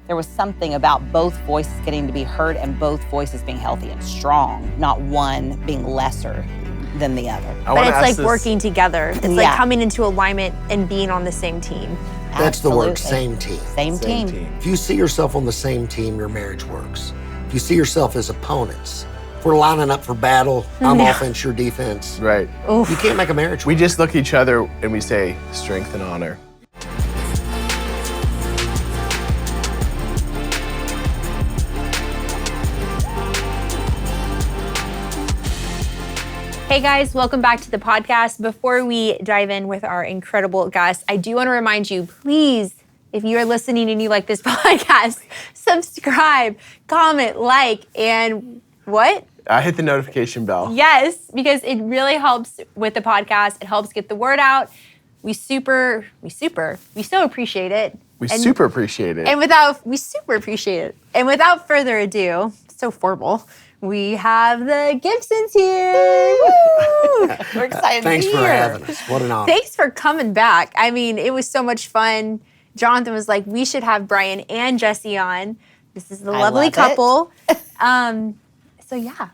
there was something about both voices getting to be heard and both voices being healthy and strong, not one being lesser than the other. But it's like working together. It's like Yeah. coming into alignment and being on the same team. That's the word, Absolutely. same team. Same team. If you see yourself on the same team, your marriage works. If you see yourself as opponents, if we're lining up for battle, I'm offense, you're defense. Right. You can't make a marriage We work. just look at each other and we say, strength and honor. Hey guys, welcome back to the podcast. Before we dive in with our incredible guests, I do want to remind you, please, if you are listening and you like this podcast, subscribe, comment, like, and what? Hit the notification bell. Yes, because it really helps with the podcast. It helps get the word out. We so appreciate it. We super appreciate it. We super appreciate it. And without further ado, so formal, we have the Gibsons here. Woo! We're excited Thanks to be for here. having us. What an honor. Thanks for coming back. I mean, it was so much fun. Jonathan was like, we should have Brian and Jessi on. This is the lovely love it. couple. So yeah,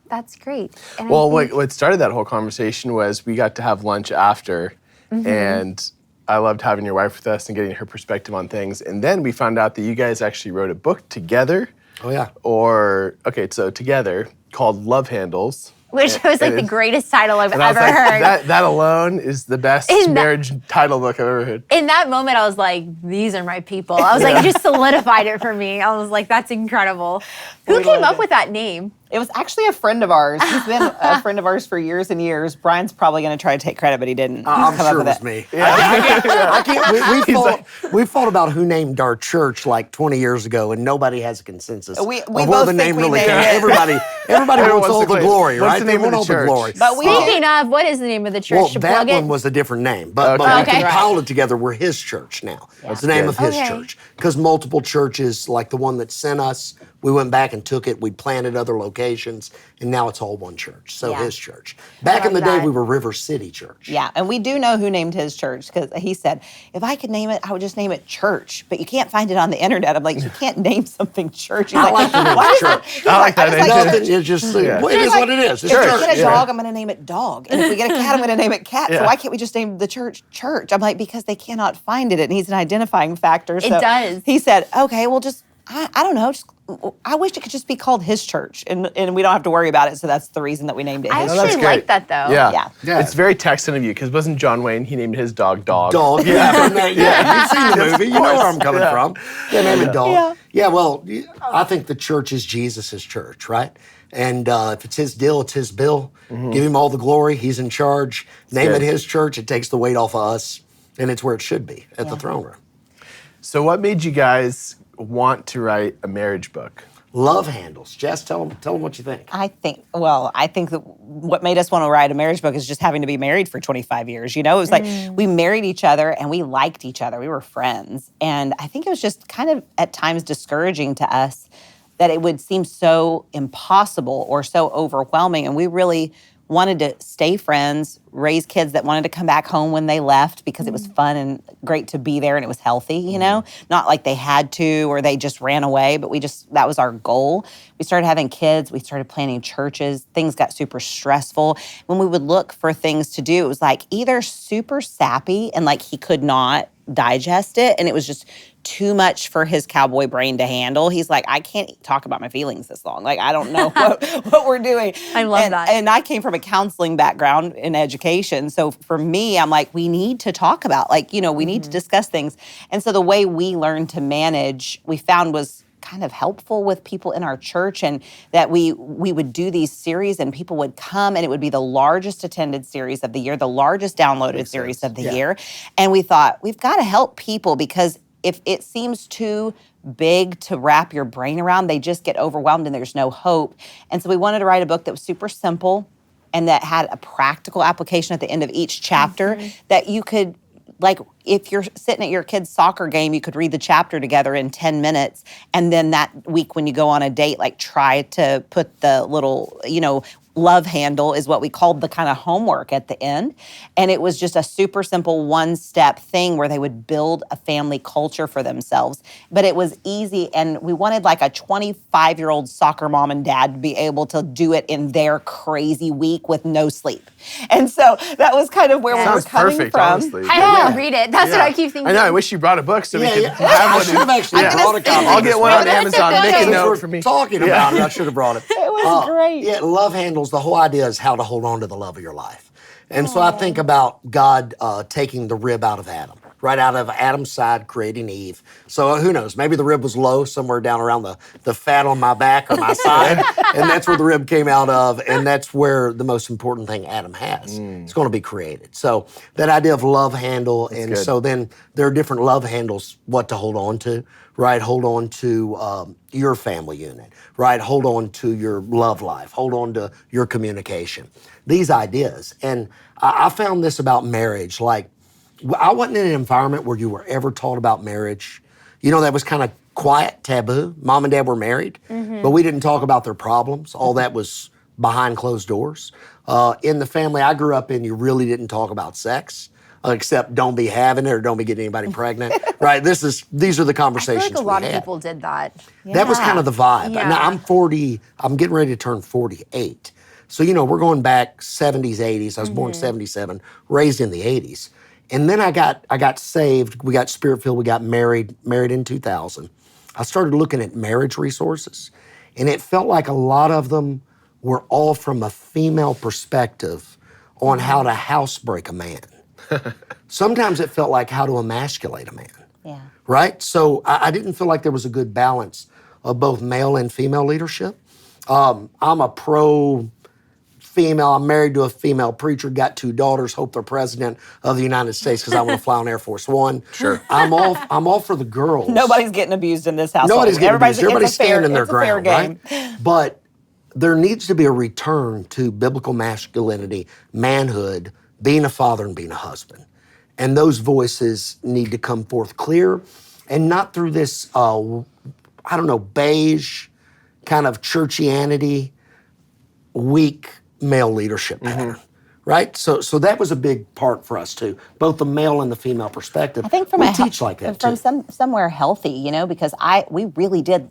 that's great. And I Well, think- what started that whole conversation was we got to have lunch after, and I loved having your wife with us and getting her perspective on things. And then we found out that you guys actually wrote a book together. Oh, yeah. So together, called Love Handles. which was like the greatest title I've And I was ever like, heard. that alone is the best marriage title book I've ever heard. In that moment, I was like, these are my people. I was like, it just solidified it for me. I was like, that's incredible. Who We came loved up it. with that name? It was actually a friend of ours. He's been a friend of ours for years and years. Brian's probably going to try to take credit, but he didn't. I'm come up sure it with was me. We fought about who named our church like 20 years ago, and nobody has a consensus. We of both where the think name we really named came. it. Everybody Everyone wants all wants to the claim- glory, what's right? the They name of want the all the church? glory. But we Speaking of, what is the name of the church Well, to that plug it? one was a different name, but Okay. we Okay. compiled it together. We're his church now. It's the name of his Okay. church. Because multiple churches, like the one that sent us, we went back and took it. We planted other locations, and now it's all one church. So Yeah. his church. Back in the day, that. we were River City Church. Yeah, and we do know who named his church because he said, if I could name it, I would just name it church. But you can't find it on the internet. I'm like, you can't name something church. He's I like the name "Why is church. I like that was name. Nothing, it's just, well, it is what it is. It's If we church. get a dog, I'm going to name it dog. And if we get a cat, I'm going to name it cat. So Yeah. why can't we just name the church church? I'm like, because they cannot find it. It needs an identifying factor. So does. He said, okay, well, just, I don't know. Just, I wish it could just be called his church. And we don't have to worry about it. So that's the reason that we named it I his that's actually great. like that though. Yeah. Yeah. It's very Texan of you, because wasn't John Wayne, he named his dog Dog. Dog. Yeah, you've seen the movie. You know where I'm coming from. Yeah, name it Dog. Yeah. Yeah, well, I think the church is Jesus' church, right? And if it's his deal, it's his bill. Give him all the glory. He's in charge. Name good. it his church. It takes the weight off of us, and it's where it should be, at the throne room. So what made you guys want to write a marriage book? Love handles. Jess, tell them what you think. I think that what made us want to write a marriage book is just having to be married for 25 years. You know, it was like we married each other and we liked each other. We were friends. And I think it was just kind of at times discouraging to us that it would seem so impossible or so overwhelming. And we really wanted to stay friends, raise kids that wanted to come back home when they left because it was fun and great to be there and it was healthy, you know? Not like they had to or they just ran away, but that was our goal. We started having kids, we started planning churches, things got super stressful. When we would look for things to do, it was like either super sappy and like he could not digest it and it was just too much for his cowboy brain to handle. He's like, I can't talk about my feelings this long. Like, I don't know what we're doing. I love that. And I came from a counseling background in education. So for me, I'm like, we need to talk about, like, you know, we need to discuss things. And so the way we learned to manage, we found was kind of helpful with people in our church, and that we would do these series and people would come and it would be the largest attended series of the year, the largest downloaded series of the year. And we thought, we've got to help people because if it seems too big to wrap your brain around, they just get overwhelmed and there's no hope. And so we wanted to write a book that was super simple and that had a practical application at the end of each chapter that you could, like, if you're sitting at your kid's soccer game, you could read the chapter together in 10 minutes. And then that week when you go on a date, like try to put the little, you know, love handle is what we called the kind of homework at the end. And it was just a super simple one-step thing where they would build a family culture for themselves. But it was easy, and we wanted like a 25-year-old soccer mom and dad to be able to do it in their crazy week with no sleep. And so that was kind of where we were Sounds coming perfect, from. honestly. I don't want to read it. That's what I keep thinking. I know. I wish you brought a book so we could I have one. should have actually brought a copy. I'll get one on Amazon. Make a Since note we're for me. talking about it, I should have brought it. It was great. Yeah, love handles, the whole idea is how to hold on to the love of your life. And so I think about God taking the rib out of Adam, right out of Adam's side, creating Eve. So who knows, maybe the rib was low, somewhere down around the fat on my back or my side, and that's where the rib came out of, and that's where the most important thing Adam has. It's going to be created. So that idea of love handle, and good. so then there are different love handles, what to hold on to, right? Hold on to your family unit, right? Hold on to your love life. Hold on to your communication. These ideas. And I found this about marriage. Like, I wasn't in an environment where you were ever taught about marriage. You know, that was kind of quiet, taboo. Mom and dad were married, but we didn't talk about their problems. All that was behind closed doors. In the family I grew up in, you really didn't talk about sex. Except don't be having it or don't be getting anybody pregnant, right? These are the I feel conversations like a lot we of had. people did that. That was kind of the vibe. Yeah. Now I'm 40, I'm getting ready to turn 48. So, you know, we're going back 70s, 80s. I was born in 77, raised in the 80s. And then I got saved, we got spirit-filled, we got married in 2000. I started looking at marriage resources, and it felt like a lot of them were all from a female perspective on how to housebreak a man. Sometimes it felt like how to emasculate a man. Yeah. Right? So I didn't feel like there was a good balance of both male and female leadership. I'm a pro-female. I'm married to a female preacher, got 2 daughters, hope they're president of the United States because I want to fly on Air Force One. Sure. I'm all for the girls. Nobody's getting abused in this household. Nobody's getting abused. It's Everybody's a fair- standing their it's a fair ground, game. right? But there needs to be a return to biblical masculinity, manhood, being a father and being a husband. And those voices need to come forth clear and not through this, beige kind of churchianity, weak male leadership pattern, right? So that was a big part for us too, both the male and the female perspective. I think we teach like that from too. somewhere healthy, you know, because we really did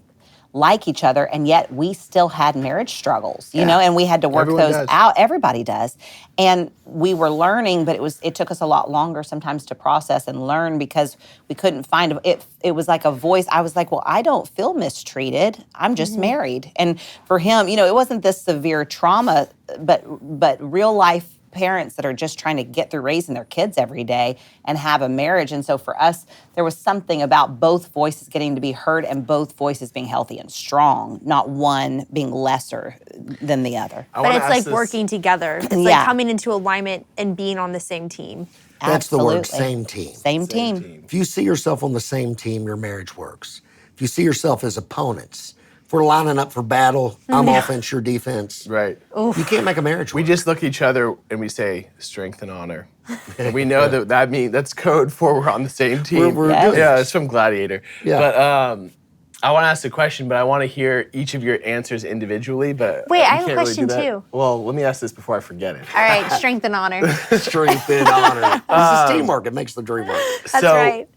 like each other, and yet we still had marriage struggles, you know, and we had to work Everyone those does. out. Everybody does. And we were learning, but it took us a lot longer sometimes to process and learn because we couldn't find it. It was like a voice. I was like, well, I don't feel mistreated. I'm just married. And for him, you know, it wasn't this severe trauma, but real life parents that are just trying to get through raising their kids every day and have a marriage. And so for us, there was something about both voices getting to be heard and both voices being healthy and strong, not one being lesser than the other. But it's like working together. It's like coming into alignment and being on the same team. That's the word, Absolutely. same team. Same team. If you see yourself on the same team, your marriage works. If you see yourself as opponents, if we're lining up for battle, I'm offense, you're defense. Right. You can't make a marriage work. We just look at each other and we say strength and honor. And we know that means that's code for we're on the same team. We're Yes. doing Yeah, this. it's from Gladiator. Yeah. But I want to ask a question, but I want to hear each of your answers individually. But Wait, you I have a can't really question do that. too. Well, let me ask this before I forget it. All right, strength and honor. Strength and honor. This is teamwork. It makes the dream work. That's right.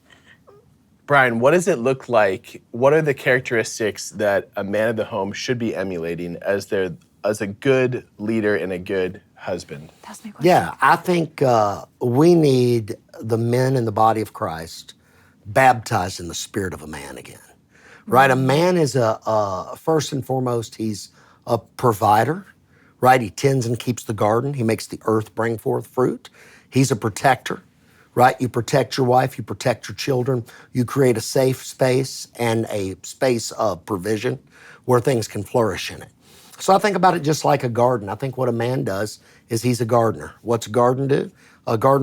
Brian, what does it look like? What are the characteristics that a man of the home should be emulating as a good leader and a good husband? That's my question. Yeah, I think we need the men in the body of Christ baptized in the spirit of a man again. Right? A man is first and foremost, he's a provider, right? He tends and keeps the garden. He makes the earth bring forth fruit. He's a protector, right? You protect your wife, you protect your children. You create a safe space and a space of provision where things can flourish in it. So I think about it just like a garden. I think what a man does is he's a gardener. What's a gardener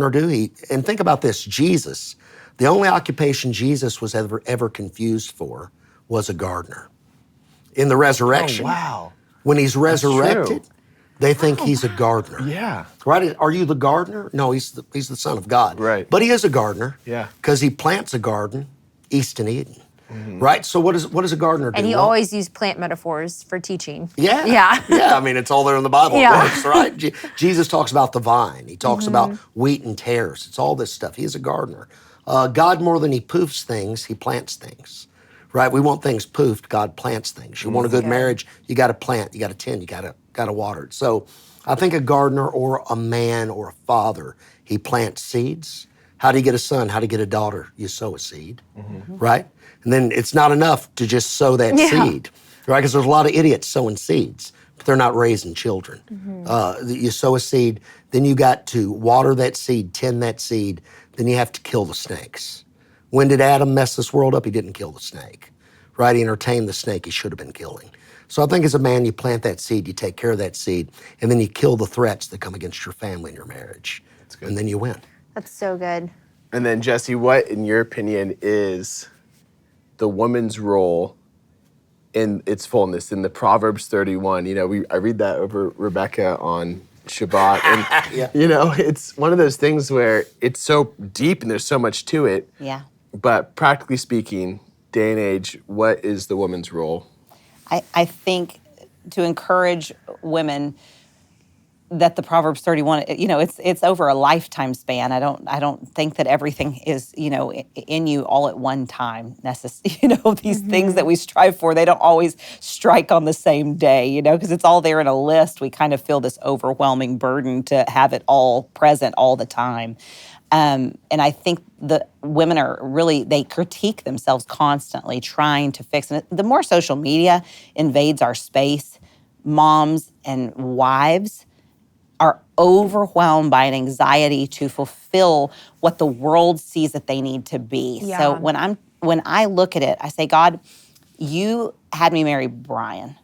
do? And think about this, Jesus, the only occupation Jesus was ever confused for was a gardener. In the resurrection, Oh, wow. when he's resurrected, true. they think he's a gardener. Yeah. Right? Are you the gardener? No, he's the son of God. Right. But he is a gardener. Yeah. Because he plants a garden east in Eden. right? So what does a gardener do? And he Well, always used plant metaphors for teaching. yeah. Yeah. Yeah, I mean, it's all there in the Bible. Yeah. It works, right? Jesus talks about the vine. He talks about wheat and tares. It's all this stuff. He's a gardener. God, more than he poofs things, he plants things, right? We want things poofed. God plants things. You want a good marriage, you got to plant, you got to tend, you got to water it. So I think a gardener or a man or a father, he plants seeds. How do you get a son? How do you get a daughter? You sow a seed, right? And then it's not enough to just sow that seed, right? Because there's a lot of idiots sowing seeds, but they're not raising children. You sow a seed, then you got to water that seed, tend that seed, then you have to kill the snakes. When did Adam mess this world up? He didn't kill the snake, right? He entertained the snake he should have been killing. So I think as a man, you plant that seed, you take care of that seed, and then you kill the threats that come against your family and your marriage. That's good. And then you win. That's so good. And then, Jessi, what, in your opinion, is the woman's role in its fullness in the Proverbs 31? You know, I read that over Rebecca on Shabbat, and you know, it's one of those things where it's so deep and there's so much to it. Yeah. But practically speaking, day and age, what is the woman's role? I think to encourage women that the Proverbs 31, you know, it's over a lifetime span. I don't think that everything is, you know, in you all at one time. You know, these things that we strive for, they don't always strike on the same day, you know, because it's all there in a list. We kind of feel this overwhelming burden to have it all present all the time. And I think the women are really, they critique themselves constantly trying to fix it. The more social media invades our space, moms and wives are overwhelmed by an anxiety to fulfill what the world sees that they need to be. Yeah. So when I look at it, I say, God, you had me marry Brian.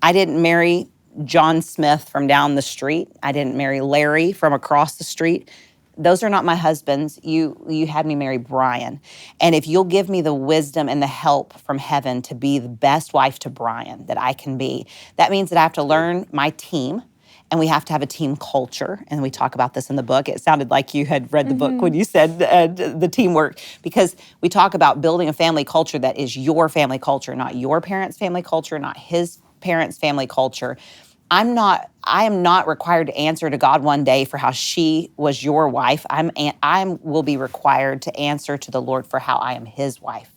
I didn't marry John Smith from down the street. I didn't marry Larry from across the street. Those are not my husbands. You had me marry Brian. And if you'll give me the wisdom and the help from heaven to be the best wife to Brian that I can be, that means that I have to learn my team. And we have to have a team culture. And we talk about this in the book. It sounded like you had read the book when you said the teamwork, because we talk about building a family culture that is your family culture, not your parents' family culture, not his parents' family culture. I am not required to answer to God one day for how she was your wife. I will be required to answer to the Lord for how I am his wife.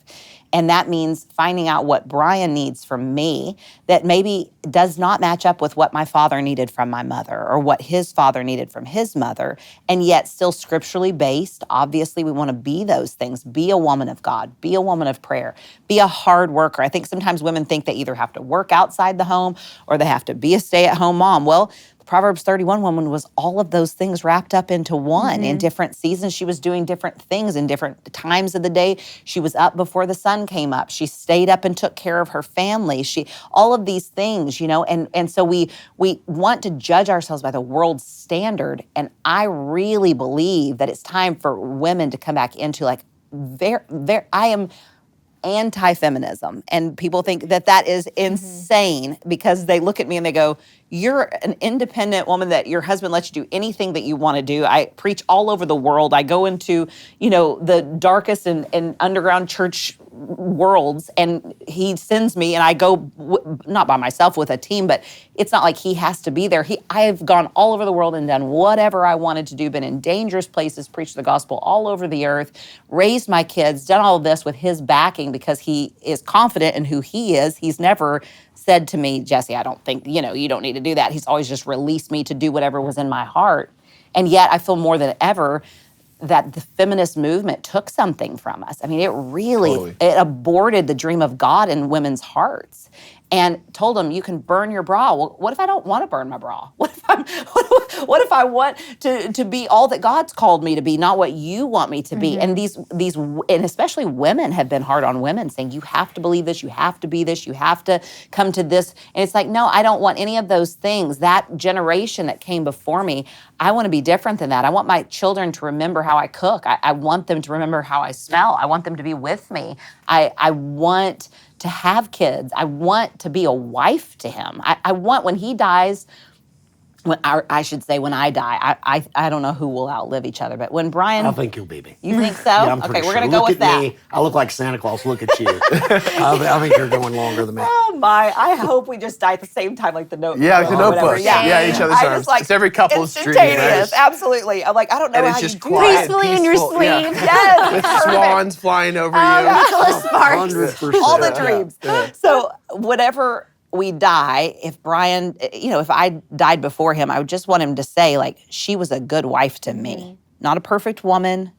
And that means finding out what Brian needs from me that maybe does not match up with what my father needed from my mother or what his father needed from his mother, and yet still scripturally based. Obviously, we want to be those things. Be a woman of God. Be a woman of prayer. Be a hard worker. I think sometimes women think they either have to work outside the home or they have to be a stay-at-home mom. Well, Proverbs 31 woman was all of those things wrapped up into one. In different seasons, she was doing different things in different times of the day. She was up before the sun came up. She stayed up and took care of her family. All of these things, you know, and so we want to judge ourselves by the world's standard. And I really believe that it's time for women to come back into like, I am anti-feminism. And people think that is insane because they look at me and they go, you're an independent woman that your husband lets you do anything that you want to do. I preach all over the world. I go into, you know, the darkest and underground church worlds, and he sends me, and I go not by myself with a team, but it's not like he has to be there. I've gone all over the world and done whatever I wanted to do, been in dangerous places, preached the gospel all over the earth, raised my kids, done all of this with his backing because he is confident in who he is. He's never said to me, Jessi, I don't think, you know, you don't need to do that. He's always just released me to do whatever was in my heart. And yet I feel more than ever that the feminist movement took something from us. I mean, it really, it aborted the dream of God in women's hearts and told them, you can burn your bra. Well, what if I don't want to burn my bra? What if I want to be all that God's called me to be, not what you want me to be? And these, and especially women have been hard on women, saying, you have to believe this, you have to be this, you have to come to this. And it's like, no, I don't want any of those things. That generation that came before me, I want to be different than that. I want my children to remember how I cook. I want them to remember how I smell. I want them to be with me. I want to have kids. I want to be a wife to him. I want when he dies, I should say when I die, I don't know who will outlive each other, but when Brian, I think you'll be me. you think so? Yeah, I'm pretty Okay, we're sure. gonna go Look with at that. me. I look like Santa Claus. Look at you. I think you're going longer than me. Oh my! I hope we just die at the same time, like the Notebook. Yeah, like the or whatever. Notebook. Yeah, each other's I arms. just like It's every couple's dream. instantaneous. Absolutely. I'm like, I don't know And how it's you just do quiet. it. Gracefully in your Peaceful, yeah. sleep. Yes, With perfect. swans flying over you. Nicholas Sparks. 100%. All the dreams. So whenever we die, if Brian, if I died before him, I would just want him to say, like, she was a good wife to me. Not a perfect woman.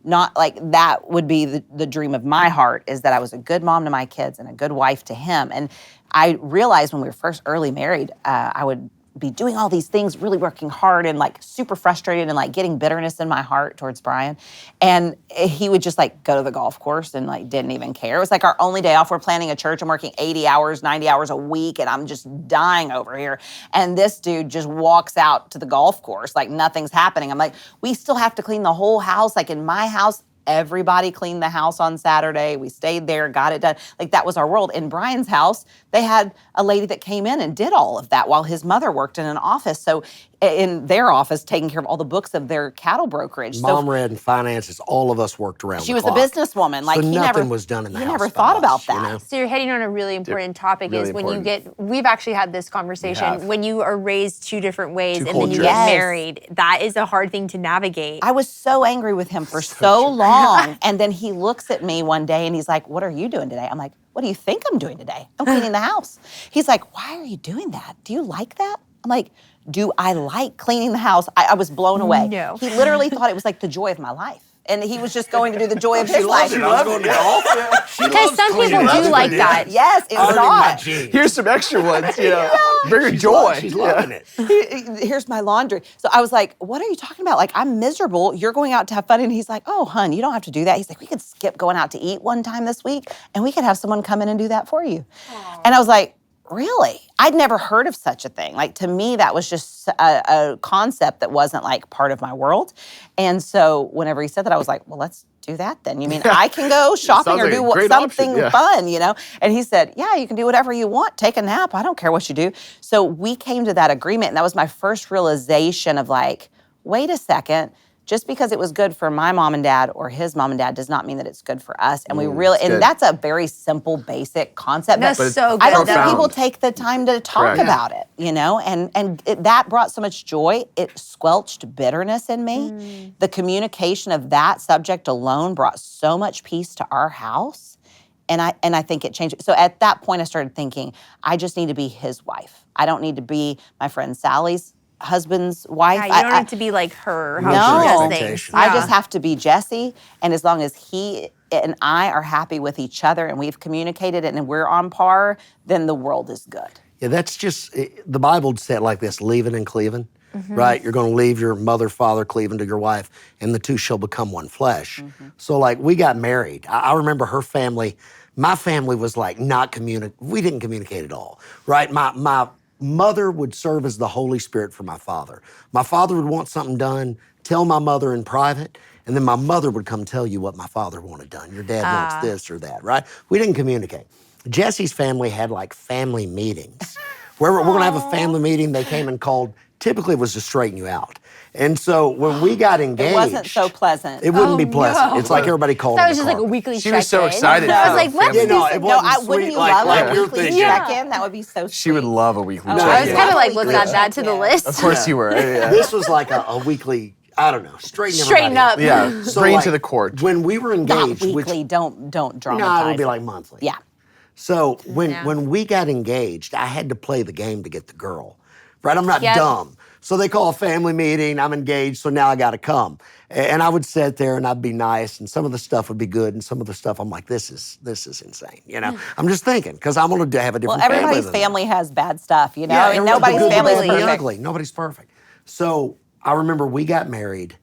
Not like that would be the dream of my heart, is that I was a good mom to my kids and a good wife to him. And I realized when we were first early married, I would be doing all these things, really working hard and like super frustrated and like getting bitterness in my heart towards Brian. And he would just like go to the golf course and like didn't even care. It was like our only day off. We're planning a church. I'm working 80 hours, 90 hours a week, and I'm just dying over here. And this dude just walks out to the golf course like nothing's happening. I'm like, we still have to clean the whole house. Like in my house, everybody cleaned the house on Saturday. We stayed there, got it done. Like that was our world. In Brian's house, they had a lady that came in and did all of that while his mother worked in an office. So in their office, taking care of all the books of their cattle brokerage. Mom read in finances. All of us worked around She the was a clock. businesswoman. Like So he nothing never was done in the he house never by thought us, about you that. know? So you're hitting on a really important topic really is when you important. we've actually had this conversation, when you are raised two different ways Two and then you cultures. get Yes. married, that is a hard thing to navigate. I was so angry with him for so long. And then he looks at me one day and he's like, "What are you doing today?" I'm like, "What do you think I'm doing today? I'm cleaning the house." He's like, "Why are you doing that? Do you like that?" I'm like, "Do I like cleaning the house?" I was blown away. No. He literally thought it was like the joy of my life. And he was just going to do the joy of his life. I was going to golf. Because some people do like that. Yes, it's Earning my not. jeans. Here's some extra ones, Bigger joy. She's loving it. Here's my laundry. So I was like, "What are you talking about? Like, I'm miserable. You're going out to have fun." And he's like, "Oh, hun, you don't have to do that." He's like, "We could skip going out to eat one time this week and we could have someone come in and do that for you." And I was like, "Really?" I'd never heard of such a thing. Like, to me, that was just a concept that wasn't like part of my world. And so whenever he said that, I was like, "Well, let's do that then. You mean I can go shopping Sounds or like do a great something option, yeah. fun, And he said, "Yeah, you can do whatever you want. Take a nap. I don't care what you do." So we came to that agreement. And that was my first realization of like, wait a second. Just because it was good for my mom and dad or his mom and dad does not mean that it's good for us. And we really, good. and that's a very simple, basic concept. That's but so good. I don't think profound. people take the time to talk Correct. about it, that brought so much joy. It squelched bitterness in me. The communication of that subject alone brought so much peace to our house. And I think it changed. So at that point, I started thinking, I just need to be his wife. I don't need to be my friend Sally's husband's wife. Yeah, you don't have to be like her. How No. she does things. Expectations. I just have to be Jessi, and as long as he and I are happy with each other and we've communicated it and we're on par, then the world is good. Yeah, that's just, the Bible said it like this, leaving and cleaving, right? You're going to leave your mother, father, cleaving to your wife, and the two shall become one flesh. So like we got married. I remember her family, my family was like we didn't communicate at all, right? My mother would serve as the Holy Spirit for my father. My father would want something done, tell my mother in private, and then my mother would come tell you what my father wanted done. Your dad wants this or that, right? We didn't communicate. Jessi's family had like family meetings. Where we're gonna have a family meeting, they came and called, typically it was to straighten you out. And so when we got engaged. It wasn't so pleasant. It wouldn't be pleasant. no. It's like everybody called That in was the just like a carpet. weekly She was so check-in. excited I for was like, the let's Yeah, do no, some- it No, wasn't wouldn't sweet you like love you're a weekly thinking. check-in? That would be so sweet. She would love a weekly Oh, check-in. I was kind of like, let's Weekly add that to the check-in. list. Of course you were. Yeah. This was like a weekly, I don't know, straighten Straighten everybody up. Yeah, So bring like, to the court. When we were Not engaged, weekly. Don't dramatize. no, it would be it. like monthly. Yeah. So when Yeah. when we got engaged, I had to play the game to get the girl, right? I'm not Yep. dumb. So they call a family meeting. I'm engaged, so now I got to come. And I would sit there and I'd be nice, and some of the stuff would be good, and some of the stuff I'm like, this is insane. I'm just thinking because I'm going to have a Well, different. everybody's than that. family has bad stuff, I mean, everyone- the nobody's good, the family is bad, and the perfect. ugly. Nobody's perfect. So I remember we got married,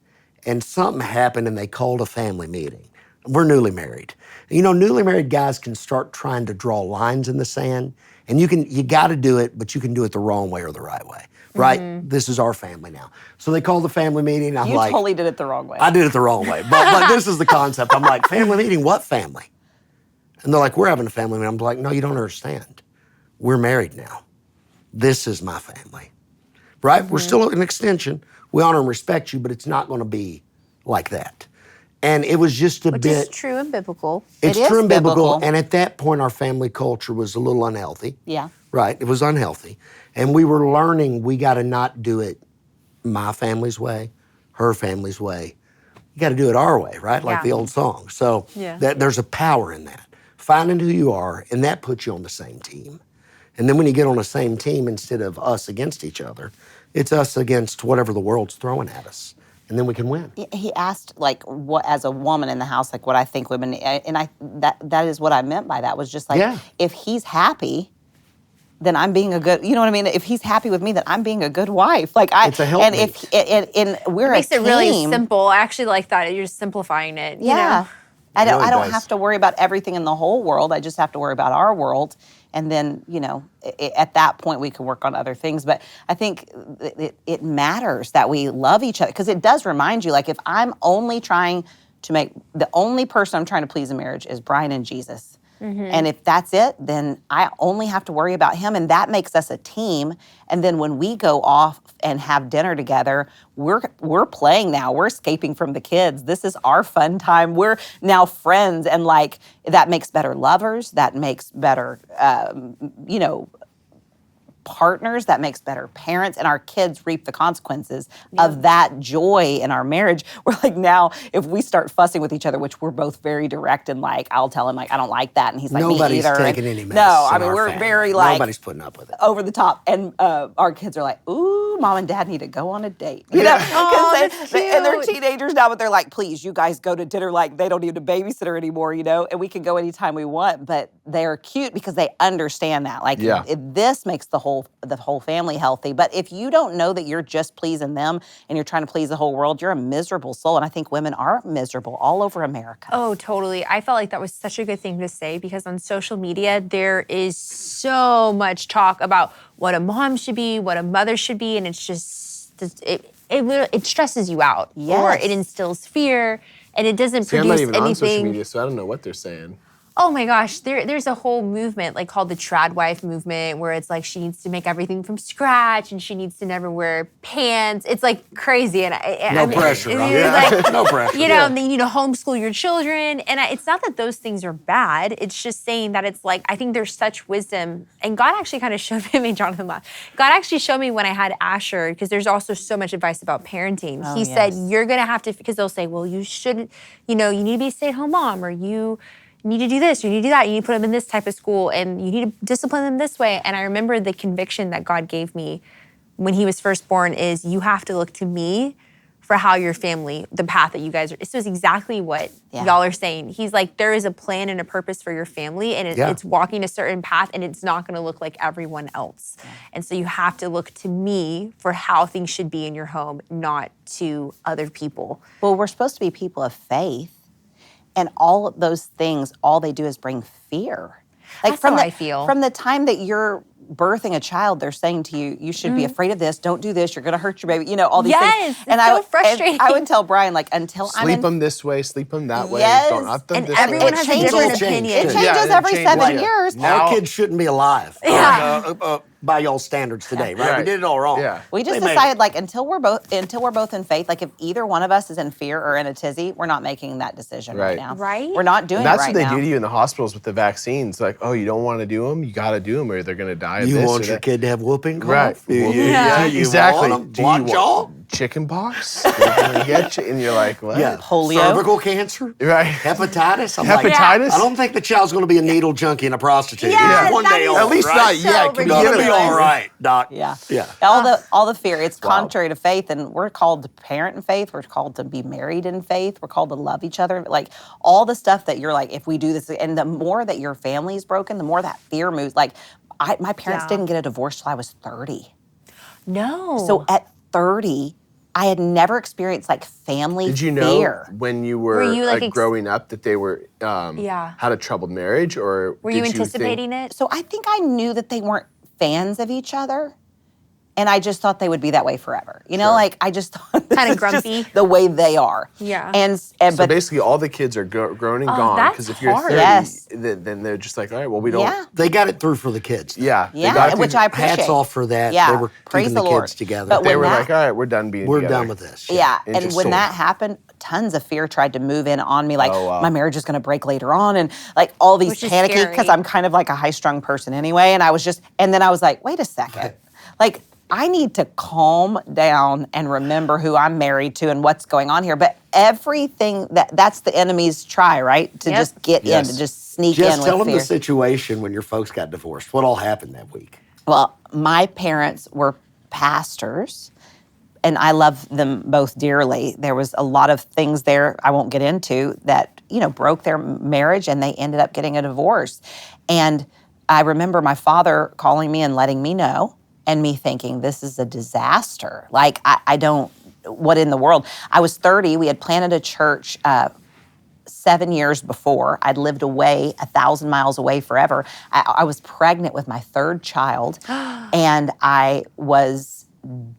and something happened, and they called a family meeting. We're newly married. Newly married guys can start trying to draw lines in the sand, and you got to do it, but you can do it the wrong way or the right way, right? This is our family now. So they called the family meeting. I'm You like, totally did it the wrong way. I did it the wrong way, but this is the concept. I'm like, family meeting, what family? And they're like, we're having a family meeting. I'm like, no, you don't understand. We're married now. This is my family. right? We're still an extension. We honor and respect you, but it's not going to be like that. And it was just a Which bit. is true and biblical. It's It is true and biblical. biblical. And at that point, our family culture was a little unhealthy. Yeah. Right. It was unhealthy. And we were learning we got to not do it my family's way, her family's way. You got to do it our way, right? Like Yeah. the old song. So Yeah. there's a power in that. Finding who you are, and that puts you on the same team. And then when you get on the same team, instead of us against each other, it's us against whatever the world's throwing at us. And then we can win. He asked, like, what, as a woman in the house, like, what I think women, and that is what I meant by that, was just like, Yeah. if he's happy, then I'm being a good, you know what I mean? If he's happy with me, then I'm being a good wife. Like, It's a and helpmate. if we're It makes a it really team, simple. I actually like that. You're just simplifying it. yeah. You know? I don't really does. have to worry about everything in the whole world. I just have to worry about our world. And then, at that point, we can work on other things. But I think it matters that we love each other, because it does remind you, like, if I'm only trying to the only person I'm trying to please in marriage is Brian and Jesus. And if that's it, then I only have to worry about him. And that makes us a team. And then when we go off and have dinner together, we're playing now. We're escaping from the kids. This is our fun time. We're now friends. And like, that makes better lovers. That makes better, partners, that makes better parents, and our kids reap the consequences of that joy in our marriage. We're like, now if we start fussing with each other, which we're both very direct, and like, I'll tell him, like, I don't like that, and he's like, Nobody's me either. taking any mess. No, I in mean, our we're family. very like Nobody's putting up with it. over the top, and our kids are like, ooh, mom and dad need to go on a date. You Yeah. know, Aw, because that's and they're cute. teenagers now, but they're like, please, you guys go to dinner. Like, they don't need a babysitter anymore, and we can go anytime we want. But they're cute because they understand that. Like, Yeah. this makes the whole family healthy. But if you don't know that you're just pleasing them and you're trying to please the whole world, you're a miserable soul. And I think women are miserable all over America. Oh, totally. I felt like that was such a good thing to say, because on social media, there is so much talk about what a mom should be, what a mother should be, and it's just, it stresses you out. Or Yes. it instills fear, and it doesn't See, I'm not produce even on social anything. media, so I don't know what they're saying. Oh my gosh, there's a whole movement like called the trad wife movement, where it's like she needs to make everything from scratch and she needs to never wear pants. It's like crazy. And No pressure. it's Yeah. like, No pressure. and then you need to homeschool your children. And it's not that those things are bad. It's just saying that it's like, I think there's such wisdom. And God actually kind of showed me, made Jonathan laugh. God actually showed me when I had Asher, because there's also so much advice about parenting. Oh, He said, yes. you're going to have to, because they'll say, well, you shouldn't, you need to be a stay-at-home mom, or you need to do this, you need to do that, you need to put them in this type of school, and you need to discipline them this way. And I remember the conviction that God gave me when he was first born is, you have to look to me for how your family, the path that you guys are. This is exactly what y'all are saying. He's like, there is a plan and a purpose for your family, and it's walking a certain path, and it's not gonna look like everyone else. And so you have to look to me for how things should be in your home, not to other people. Well, we're supposed to be people of faith. And all of those things, all they do is bring fear. Like, That's how I feel. From the time that you're birthing a child, they're saying to you, you should be afraid of this, don't do this, you're gonna hurt your baby, all these things. Yes, it's so frustrating. And I would tell Brian, like, until Sleep them this way, sleep them that way. Yes. Don't up them And this everyone way. has a changes. different It opinion. It changes Yeah, it every changes. 7 Yeah. years. Now- Our kids shouldn't be alive. Yeah. By y'all's standards today, right? We Right. did it all wrong. Yeah. We just They made decided, it. like, until we're both in faith, like, if either one of us is in fear or in a tizzy, we're not making that decision right Right. now. Right? We're not doing And that's it right what they now. do to you in the hospitals with the vaccines. Like, oh, you don't want to do them? You got to do them, or they're going to die of You this want or your that. kid to have whooping cough? Right. Yeah. You Exactly. Want Do them you jaw? want chicken pox? They're gonna get you, and you're like, what? Yeah. Polio? Cervical cancer? Right. Hepatitis? I'm Hepatitis? Like, I don't think the child's going to be a needle junkie and a prostitute. Yeah, He's one that day is old, At least right? not yet. So Can You're you going to get be it? all right, Doc. Yeah. Yeah. All the fear. It's contrary to faith, and we're called to parent in faith. We're called to be married in faith. We're called to love each other. Like, all the stuff that you're like, if we do this, and the more that your family is broken, the more that fear moves. Like, my parents didn't get a divorce till I was 30. No. So at 30, I had never experienced like family Did you know fear. when you were you, like, growing up that they were had a troubled marriage, or Were did you think- anticipating it? So I think I knew that they weren't fans of each other. And I just thought they would be that way forever. You know, Sure. like I just thought this Kinda is just grumpy. the way they are. Yeah. And So but basically, all the kids are grown and gone. that's Because if you're hard. 30, Yes. then they're just like, all right, well, we don't. yeah. They got it through for the kids. Yeah. they Yeah, got which to- I appreciate. Hats off for that. Yeah, They were praise keeping the the Lord. kids together. But They when were that- like, all right, we're done being We're together. done with this. Yeah, and Interesting. when that happened, tons of fear tried to move in on me, like Oh, wow. my marriage is going to break later on, and like all these Which is panicky scary. because I'm kind of like a high-strung person anyway, and I was just, and then I was like, wait a second, like I need to calm down and remember who I'm married to and what's going on here. But everything that's the enemy's try, right? To Yep. just get in, Yes. to just sneak Just in tell with them fear. the situation when your folks got divorced. What all happened that week? Well, my parents were pastors, and I love them both dearly. There was a lot of things there I won't get into that, broke their marriage, and they ended up getting a divorce. And I remember my father calling me and letting me know, and me thinking, this is a disaster. Like, I don't, what in the world? I was 30. We had planted a church 7 years before. I'd lived away 1,000 miles away forever. I was pregnant with my third child, and I was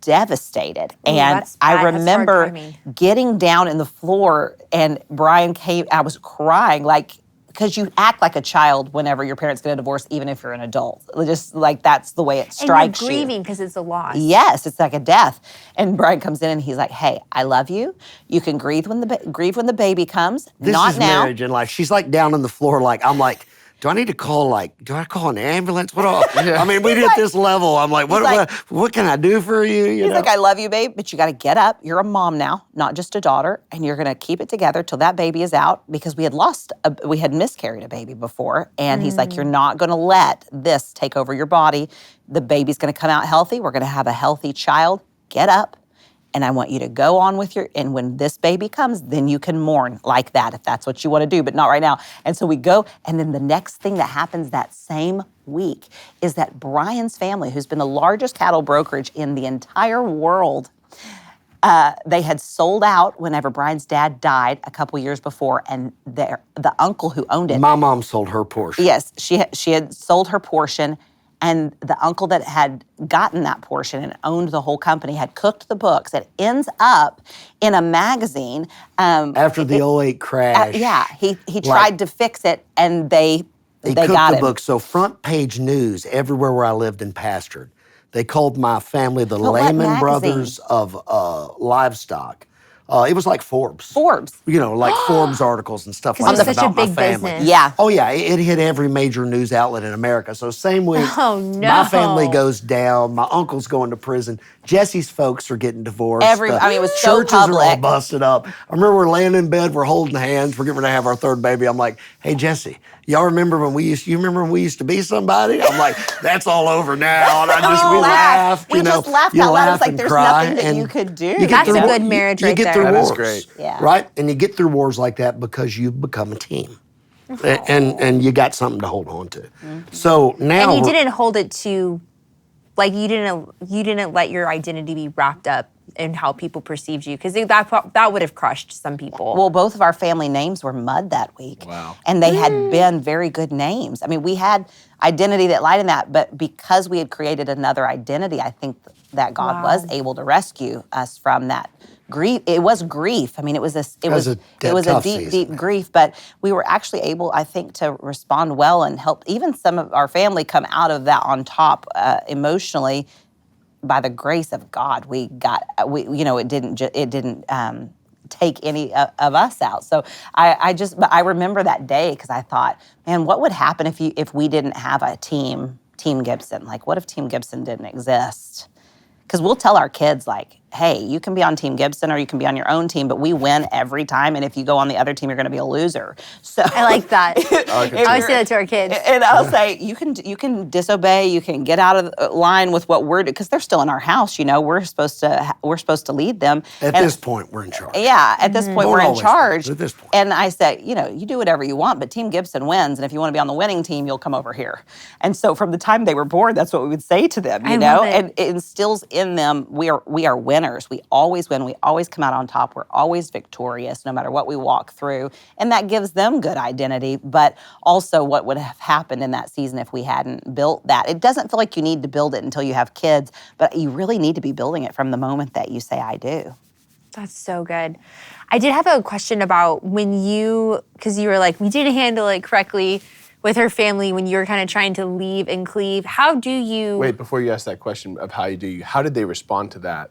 devastated. And that's bad. I That's hard remember timing. getting down in the floor, and Brian came. I was crying, like, because you act like a child whenever your parents get a divorce, even if you're an adult. Just like that's the way it strikes and you. you're grieving because it's a loss. Yes, it's like a death. And Brian comes in and he's like, "Hey, I love you. You can grieve when the baby comes. This Not is now." marriage and life. She's like down on the floor, like, I'm like, do I need to call, do I call an ambulance? What? I mean, we hit this level. I'm like, what can I do for you? He's like, "I love you, babe, but you got to get up. You're a mom now, not just a daughter, and you're going to keep it together till that baby is out," because we had miscarried a baby before. And he's like, "You're not going to let this take over your body. The baby's going to come out healthy. We're going to have a healthy child. Get up. And I want you to go on with and when this baby comes, then you can mourn like that if that's what you want to do, but not right now." And so we go, and then the next thing that happens that same week is that Brian's family, who's been the largest cattle brokerage in the entire world, they had sold out whenever Brian's dad died a couple years before, and the uncle who owned it. My mom sold her portion. Yes, she had sold her portion, and the uncle that had gotten that portion and owned the whole company had cooked the books. It ends up in a magazine. After the 08 crash. Yeah, he tried to fix it, and they He got cooked the him. book. So front page news everywhere where I lived and pastored. They called my family the But what Lehman magazine? Brothers of livestock. It was like Forbes. Forbes. Like Forbes articles and stuff 'Cause like it that was such a about my big family. business. Yeah. Oh yeah, it hit every major news outlet in America. So same week, Oh, no. my family goes down. My uncle's going to prison. Jesse's folks are getting divorced. It was so churches are all public. busted up. I remember we're laying in bed, we're holding hands, we're getting ready to have our third baby. I'm like, "Hey Jesse, y'all remember when we used to be somebody?" I'm like, "That's all over now." And we laughed. We just laughed you out loud. laugh It's like and there's cry, nothing that and you could do. you get That's through a war- good marriage you right get there. through That is wars, great. Yeah. right? And you get through wars like that because you become a team. And you got something to hold on to. So now And you didn't hold it to, like you didn't let your identity be wrapped up in how people perceived you, because that would have crushed some people. Well, both of our family names were mud that week. Wow. And they had been very good names. I mean, we had identity that lied in that, but because we had created another identity, I think that God Wow. was able to rescue us from that grief. It was grief. I mean, it was a tough deep, season. deep grief, but we were actually able, I think, to respond well and help even some of our family come out of that on top emotionally. By the grace of God, it didn't take any of us out. So but I remember that day because I thought, man, what would happen if we didn't have a Team Gibson? Like, what if Team Gibson didn't exist? Because we'll tell our kids, like, hey, you can be on Team Gibson or you can be on your own team, but we win every time. And if you go on the other team, you're going to be a loser. So I like that. I like it I always too. say that to our kids. And I'll say, you can disobey, you can get out of line with what we're doing, because they're still in our house. We're supposed to lead them. at this point we're in charge. Yeah, at this point Don't we're in always be, charge. but at this point. And I say, you do whatever you want, but Team Gibson wins. And if you want to be on the winning team, you'll come over here. And so from the time they were born, that's what we would say to them. I love it. And it instills in them we are winners. winners. We always win. We always come out on top. We're always victorious no matter what we walk through. And that gives them good identity. But also what would have happened in that season if we hadn't built that. It doesn't feel like you need to build it until you have kids, but you really need to be building it from the moment that you say, I do. That's so good. I did have a question about because you were like, we didn't handle it correctly with her family when you were kind of trying to leave and cleave. How do you... Wait, before you ask that question of how did they respond to that?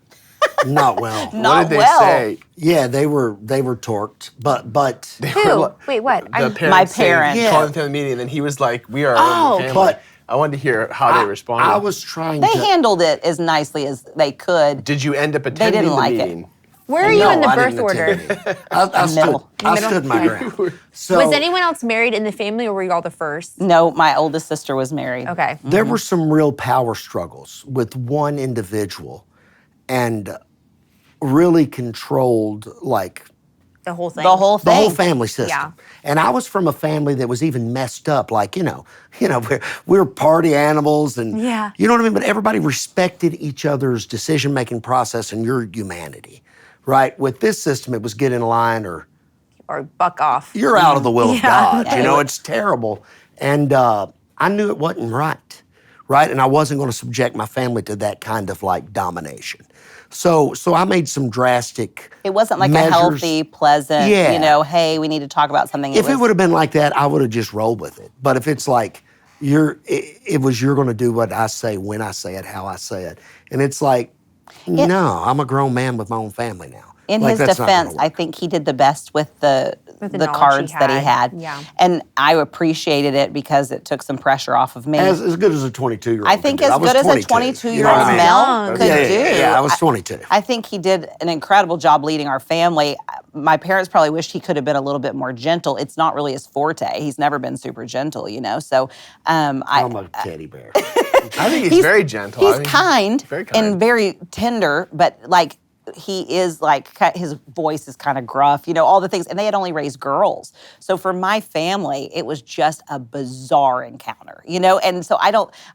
Not well. What did they say? Yeah, they were torqued, but Who? Wait, what? My parents. Yeah. Called him to the meeting, and then he was like, we are a family. But I wanted to hear how they responded. I was trying They to... handled it as nicely as they could. Did you end up attending didn't the like it. meeting? Where are you in the I birth didn't order? attend it. I stood my ground. So Was anyone else married in the family, or were you all the first? No, my oldest sister was married. Okay. there were some real power struggles with one individual, and really controlled like The whole thing? The whole the thing. whole family system. Yeah. And I was from a family that was even messed up. Like, we're party animals, and Yeah. you know what I mean? But everybody respected each other's decision-making process and your humanity, right? With this system, it was get in line or Or buck off. you're out of the will of Yeah. God. It's terrible. And I knew it wasn't right? And I wasn't going to subject my family to that kind of like domination. So I made some drastic It wasn't like measures. a healthy, pleasant, Yeah. hey, we need to talk about something. If it would have been like that, I would have just rolled with it. But if it's like you're going to do what I say, when I say it, how I say it, and it's like, no, I'm a grown man with my own family now. In Like, his that's not gonna defense, work. I think he did the best with the With the knowledge cards he that he had. had. Yeah. And I appreciated it because it took some pressure off of me. As good as a 22-year-old. I think could do. as good as a 22-year-old I mean? Mel Young. could do. Yeah, I was 22. I think he did an incredible job leading our family. My parents probably wished he could have been a little bit more gentle. It's not really his forte. He's never been super gentle, So I'm a teddy bear. I think he's very gentle. He's I think kind, very kind. and very tender, but he is his voice is kind of gruff, all the things. And they had only raised girls. So for my family, it was just a bizarre encounter, And so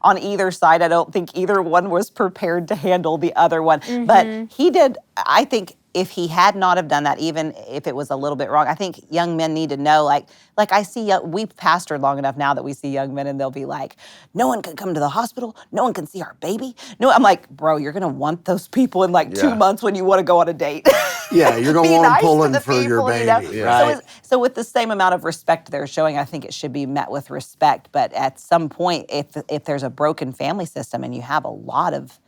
on either side, I don't think either one was prepared to handle the other one. Mm-hmm. But he did, I think, if he had not have done that, even if it was a little bit wrong, I think young men need to know, like I see, we've pastored long enough now that we see young men and they'll be like, no one can come to the hospital. No one can see our baby. No, I'm like, bro, you're going to want those people in 2 months when you want to go on a date. Yeah, you're going to Be want nice them to pulling the for your people, baby, Yeah. right? So with the same amount of respect they're showing, I think it should be met with respect. But at some point, if there's a broken family system and you have a lot of,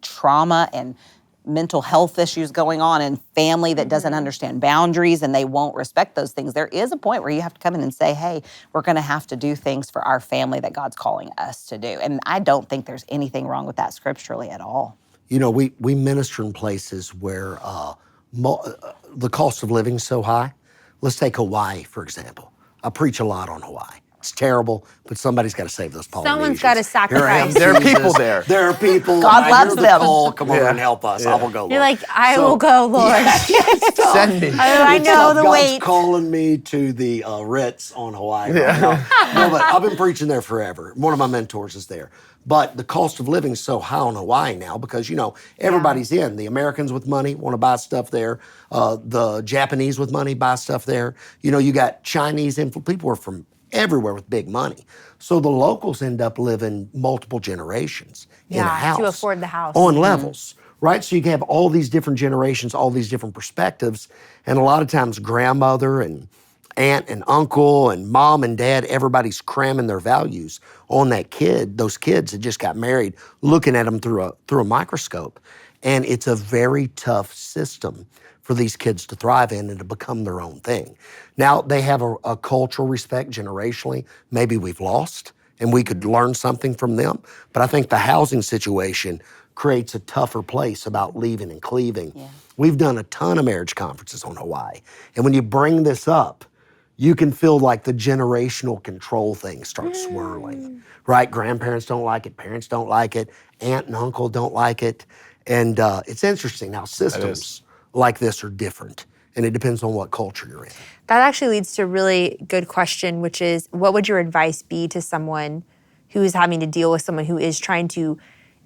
trauma and mental health issues going on and family that doesn't understand boundaries and they won't respect those things, there is a point where you have to come in and say, hey, we're going to have to do things for our family that God's calling us to do. And I don't think there's anything wrong with that scripturally at all. We minister in places where the cost of living is so high. Let's take Hawaii, for example. I preach a lot on Hawaii. It's terrible, but somebody's got to save those Polynesians. Someone's got to Here I am, sacrifice. There are Jesus. people there. There are people. God I loves hear the them. call. Come over Yeah. and help us. I will go, Lord. You're like, I So- will go, Lord. Send me. I know the God's weight. calling me to the Ritz on Hawaii. Right now. No, but I've been preaching there forever. One of my mentors is there. But the cost of living is so high on Hawaii now because, everybody's in. The Americans with money want to buy stuff there. The Japanese with money buy stuff there. You got Chinese people are from everywhere with big money. So the locals end up living multiple generations in a house. to afford the house. On levels, right? So you can have all these different generations, all these different perspectives. And a lot of times grandmother and aunt and uncle and mom and dad, everybody's cramming their values on that kid, those kids that just got married, looking at them through a microscope. And it's a very tough system for these kids to thrive in and to become their own thing. Now, they have a cultural respect generationally. Maybe we've lost, and we could learn something from them. But I think the housing situation creates a tougher place about leaving and cleaving. Yeah. We've done a ton of marriage conferences on Hawaii. And when you bring this up, you can feel like the generational control thing starts swirling, right? Grandparents don't like it, parents don't like it, aunt and uncle don't like it. And it's interesting how systems like this are different, and it depends on what culture you're in. That actually leads to a really good question, which is, what would your advice be to someone who is having to deal with someone who is trying to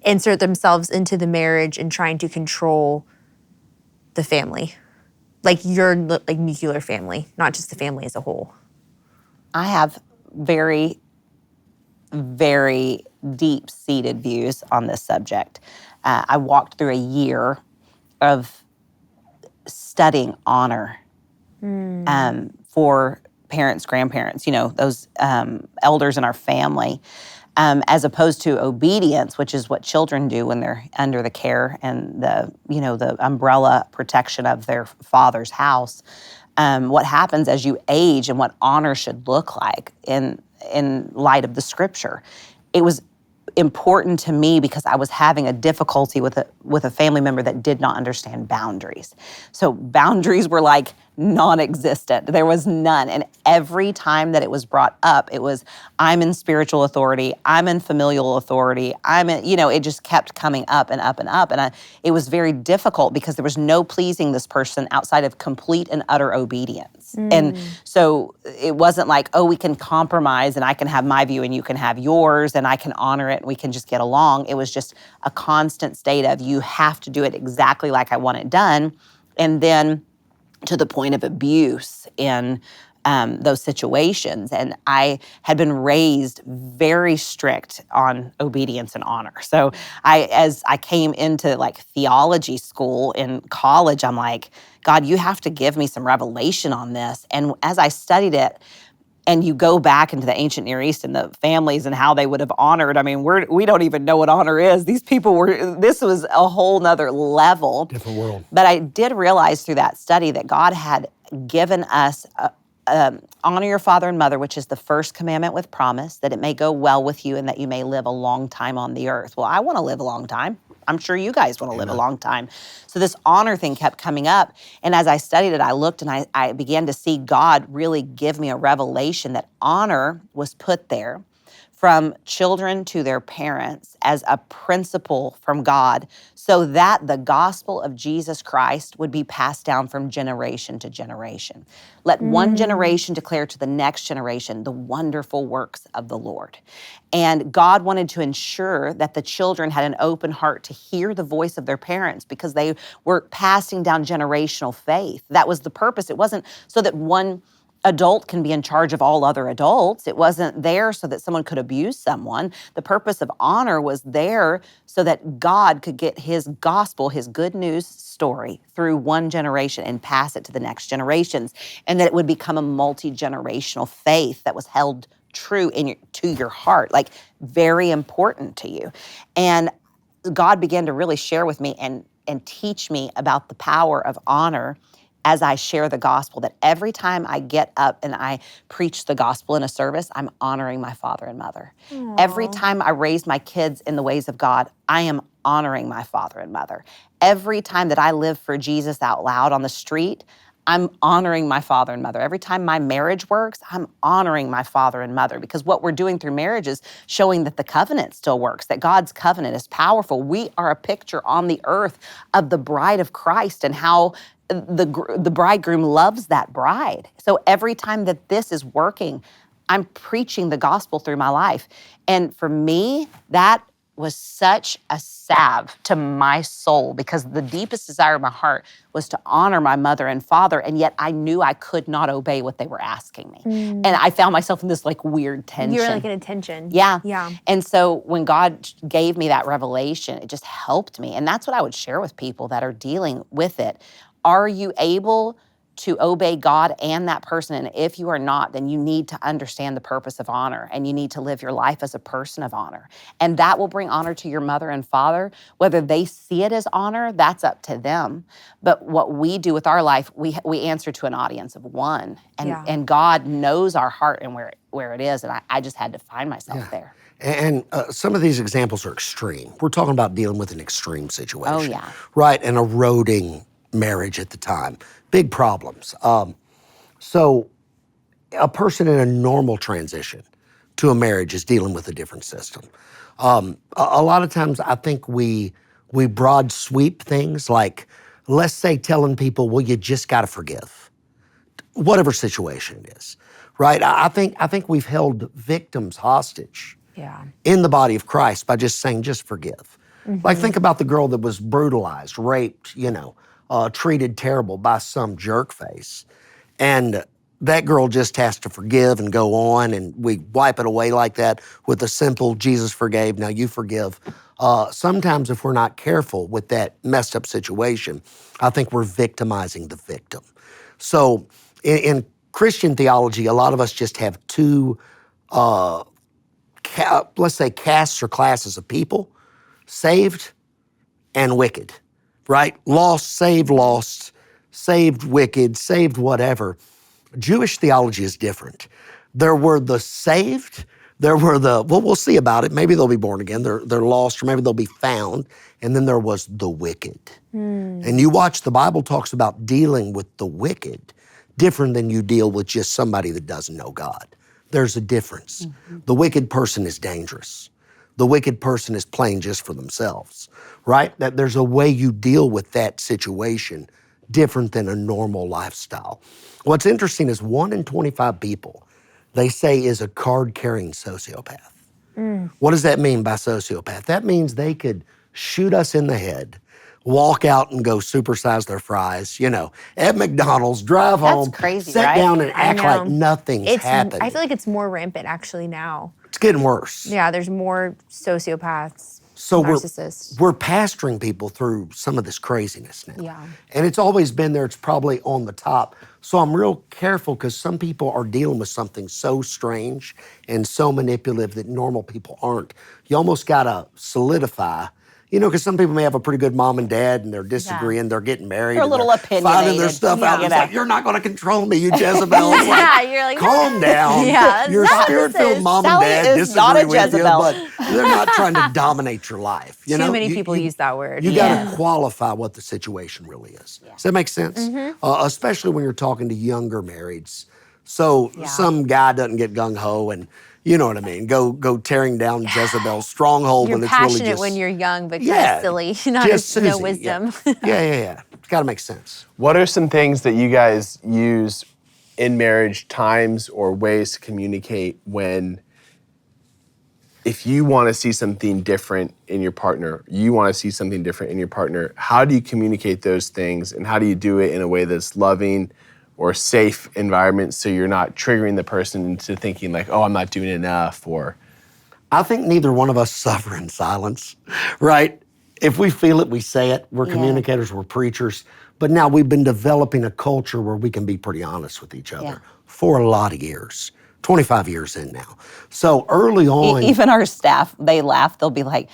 insert themselves into the marriage and trying to control the family, like your like nuclear family, not just the family as a whole? I have very, very deep-seated views on this subject. I walked through a year of studying honor for parents, grandparents, those elders in our family, as opposed to obedience, which is what children do when they're under the care and the umbrella protection of their father's house. What happens as you age and what honor should look like in light of the scripture. It was important to me because I was having a difficulty with a family member that did not understand boundaries. So boundaries were like non-existent. There was none. And every time that it was brought up, it was, I'm in spiritual authority, I'm in familial authority, it just kept coming up and up and up. And it was very difficult because there was no pleasing this person outside of complete and utter obedience. And so it wasn't like, oh, we can compromise and I can have my view and you can have yours and I can honor it and we can just get along. It was just a constant state of, you have to do it exactly like I want it done. And then to the point of abuse in those situations. And I had been raised very strict on obedience and honor. So as I came into like theology school in college, I'm like, God, you have to give me some revelation on this. And as I studied it, and you go back into the ancient Near East and the families and how they would have honored. I mean, we don't even know what honor is. These people this was a whole nother level. Different world. But I did realize through that study that God had given us honor your father and mother, which is the first commandment with promise, that it may go well with you and that you may live a long time on the earth. Well, I want to live a long time. I'm sure you guys want to live a long time. So this honor thing kept coming up. And as I studied it, I looked and I began to see God really give me a revelation that honor was put there from children to their parents as a principle from God so that the gospel of Jesus Christ would be passed down from generation to generation. Let one generation declare to the next generation the wonderful works of the Lord. And God wanted to ensure that the children had an open heart to hear the voice of their parents because they were passing down generational faith. That was the purpose. It wasn't so that one adult can be in charge of all other adults. It wasn't there so that someone could abuse someone. The purpose of honor was there so that God could get his gospel, his good news story through one generation and pass it to the next generations, and that it would become a multi-generational faith that was held true to your heart, like very important to you. And God began to really share with me and teach me about the power of honor as I share the gospel, that every time I get up and I preach the gospel in a service, I'm honoring my father and mother. Aww. Every time I raise my kids in the ways of God, I am honoring my father and mother. Every time that I live for Jesus out loud on the street, I'm honoring my father and mother. Every time my marriage works, I'm honoring my father and mother, because what we're doing through marriage is showing that the covenant still works, that God's covenant is powerful. We are a picture on the earth of the bride of Christ and how the bridegroom loves that bride. So every time that this is working, I'm preaching the gospel through my life. And for me, that was such a salve to my soul, because the deepest desire of my heart was to honor my mother and father, and yet I knew I could not obey what they were asking me. And I found myself in this like weird tension. You were like in a tension. Yeah. Yeah. And so when God gave me that revelation, it just helped me. And that's what I would share with people that are dealing with it. Are you able to obey God and that person? And if you are not, then you need to understand the purpose of honor, and you need to live your life as a person of honor. And that will bring honor to your mother and father. Whether they see it as honor, that's up to them. But what we do with our life, we answer to an audience of one. And God knows our heart and where it is. And I just had to find myself there. And some of these examples are extreme. We're talking about dealing with an extreme situation. Oh, yeah. Right, an eroding marriage at the time. Big problems. So a person in a normal transition to a marriage is dealing with a different system. A lot of times I think we broad sweep things like, let's say telling people, well, you just got to forgive, whatever situation it is, right? I think we've held victims hostage in the body of Christ by just saying, just forgive. Like, think about the girl that was brutalized, raped, treated terrible by some jerk face. And that girl just has to forgive and go on, and we wipe it away like that with a simple, Jesus forgave, now you forgive. Sometimes if we're not careful with that messed up situation, I think we're victimizing the victim. So in Christian theology, a lot of us just have two, let's say, castes or classes of people: saved and wicked, right? Lost, saved, wicked, saved whatever. Jewish theology is different. There were the saved, there were we'll see about it. Maybe they'll be born again, they're lost, or maybe they'll be found. And then there was the wicked. And you watch, the Bible talks about dealing with the wicked different than you deal with just somebody that doesn't know God. There's a difference. The wicked person is dangerous. The wicked person is playing just for themselves, right? That there's a way you deal with that situation different than a normal lifestyle. What's interesting is 1 in 25 people, they say, is a card-carrying sociopath. What does that mean by sociopath? That means they could shoot us in the head, walk out and go supersize their fries, at McDonald's, drive home, crazy, sit right? down and act like nothing's happened. I feel like it's more rampant actually now. It's getting worse. Yeah, there's more sociopaths, So narcissists. we're pastoring people through some of this craziness now. Yeah. And it's always been there. It's probably on the top. So I'm real careful, because some people are dealing with something so strange and so manipulative that normal people aren't. You almost got to solidify, because some people may have a pretty good mom and dad and they're disagreeing, they're getting married. They're a little opinionated. Finding their stuff out. It's like, you're not going to control me, you Jezebel. It's like, you're like, calm down. Yeah, Your that's not what this spirit-filled is. mom Sally and dad is not disagree a with you, Jezebel. but they're not trying to dominate your life. Too many people use that word. You got to qualify what the situation really is. Does that make sense? Especially when you're talking to younger marrieds. So some guy doesn't get gung-ho and, you know what I mean, go tearing down Jezebel's stronghold You're when it's really passionate just... when you're young, but kind of silly. Not just no Susie, wisdom. Yeah. It's got to make sense. What are some things that you guys use in marriage, times or ways to communicate when, if you want to see something different in your partner, how do you communicate those things, and how do you do it in a way that's loving or safe environment, so you're not triggering the person into thinking like, oh, I'm not doing enough, or... I think neither one of us suffer in silence, right? If we feel it, we say it. We're communicators, we're preachers. But now we've been developing a culture where we can be pretty honest with each other for a lot of years. 25 years in now. So early on... Even our staff, they laugh. They'll be like,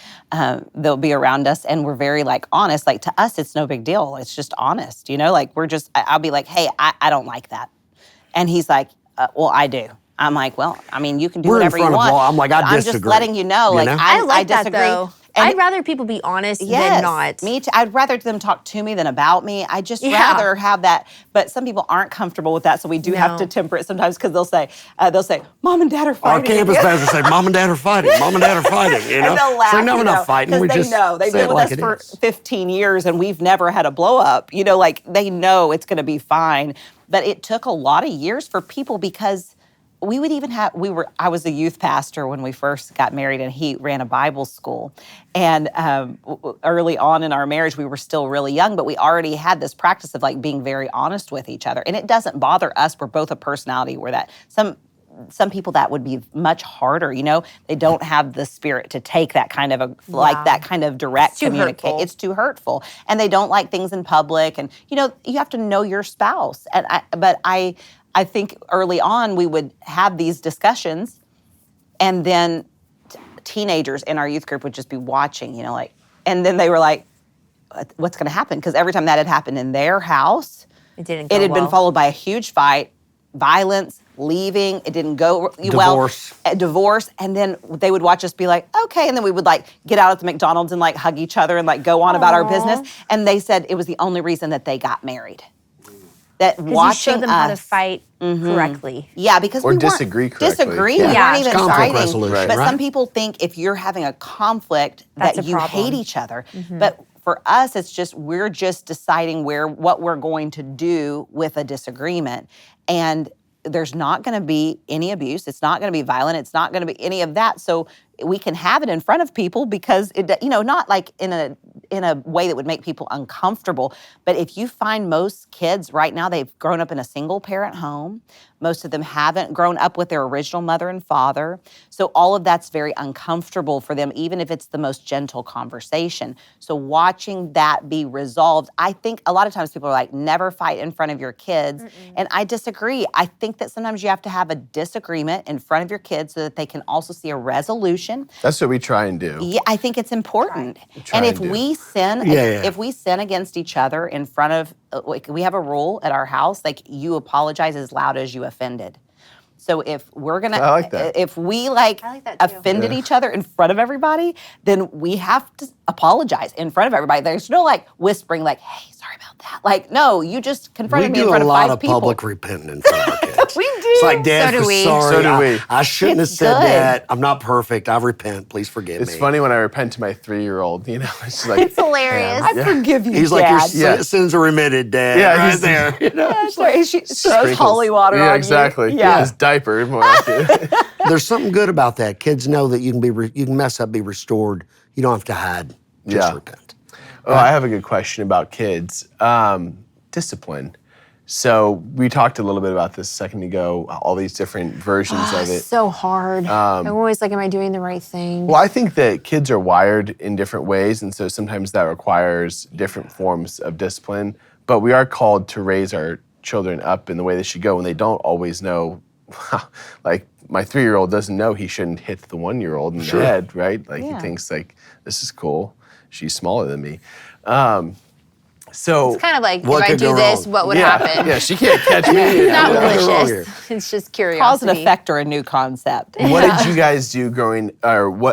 they'll be around us, and we're very honest. Like, to us, it's no big deal. It's just honest, Like, I'll be like, hey, I don't like that. And he's like, well, I do. I'm like, well, you can do whatever you want. I'm like, I disagree. I'm just letting you know. I like disagree. that, though. And I'd rather people be honest than not. Me too. I'd rather them talk to me than about me. I just rather have that. But some people aren't comfortable with that, so we do have to temper it sometimes, because they'll say, Mom and Dad are fighting. Our campus pastors say, Mom and Dad are fighting. Mom and Dad are fighting. And they'll laugh. So no, we're not fighting. We just they've been with us for 15 years, and we've never had a blow up. They know it's going to be fine. But it took a lot of years for people, because we would even have, I was a youth pastor when we first got married, and he ran a Bible school. And early on in our marriage, we were still really young, but we already had this practice of being very honest with each other. And it doesn't bother us. We're both a personality where that some people that would be much harder, they don't have the spirit to take that kind of that kind of direct communication. It's too hurtful. And they don't like things in public. And, you have to know your spouse. And I think early on we would have these discussions, and then teenagers in our youth group would just be watching, and then they were like, what's going to happen? Because every time that had happened in their house, it had been followed by a huge fight, violence, leaving. It didn't go divorce. Divorce. And then they would watch us be like, okay. And then we would get out at the McDonald's and hug each other and go on about our business. And they said it was the only reason that they got married. That watching you showed them how to fight correctly. Yeah, because or we disagree correctly. We weren't even fighting. Resolution, but right? some people think if you're having a conflict That's that a you problem. hate each other. But for us, it's just we're just deciding what we're going to do with a disagreement. And there's not going to be any abuse. It's not going to be violent. It's not going to be any of that. So we can have it in front of people because it, not like in a way that would make people uncomfortable. But if you find most kids right now, they've grown up in a single parent home. Most of them haven't grown up with their original mother and father. So all of that's very uncomfortable for them, even if it's the most gentle conversation. So watching that be resolved, I think a lot of times people are like, never fight in front of your kids. And I disagree. I think that sometimes you have to have a disagreement in front of your kids so that they can also see a resolution. That's what we try and do. Yeah, I think it's important. Try And if and do. we sin, if we sin against each other in front of, like, we have a rule at our house, like, you apologize as loud as you offended. So if we're gonna, I like that. if we like that too. offended each other in front of everybody, then we have to apologize in front of everybody. There's no like whispering, like, "Hey, sorry about that." Like, no, you just confronted me in front of 5 people. We do a lot of public repenting in front of our kids. We do. It's like, Dad, So do we. sorry. So do we. I shouldn't It's have said good. that. I'm not perfect. I repent. Please forgive me. It's funny when I repent to my 3-year-old, It's just like, It's hilarious. I forgive you, He's Dad. like, your sins are remitted, Dad. Yeah, right he's- there. Yeah, sorry, she throws sprinkles. holy water on Yeah, you. exactly. Yeah. His diaper, more like it. There's something good about that. Kids know that you can mess up, be restored. You don't have to hide. Just Yeah. repent. Oh, I have a good question about kids. Discipline. So we talked a little bit about this a second ago, all these different versions of it. So hard. I'm always like, am I doing the right thing? Well, I think that kids are wired in different ways, and so sometimes that requires different forms of discipline. But we are called to raise our children up in the way they should go, and they don't always know. Like, my 3-year-old doesn't know he shouldn't hit the 1-year-old in the head, right? Like, he thinks, like, this is cool. She's smaller than me. So It's kind of like, What if I could do go this, wrong? what would yeah, happen? yeah, she can't catch me. It's not What could go wrong here? malicious. It's just curiosity. Cause and effect are a new concept. What did you guys do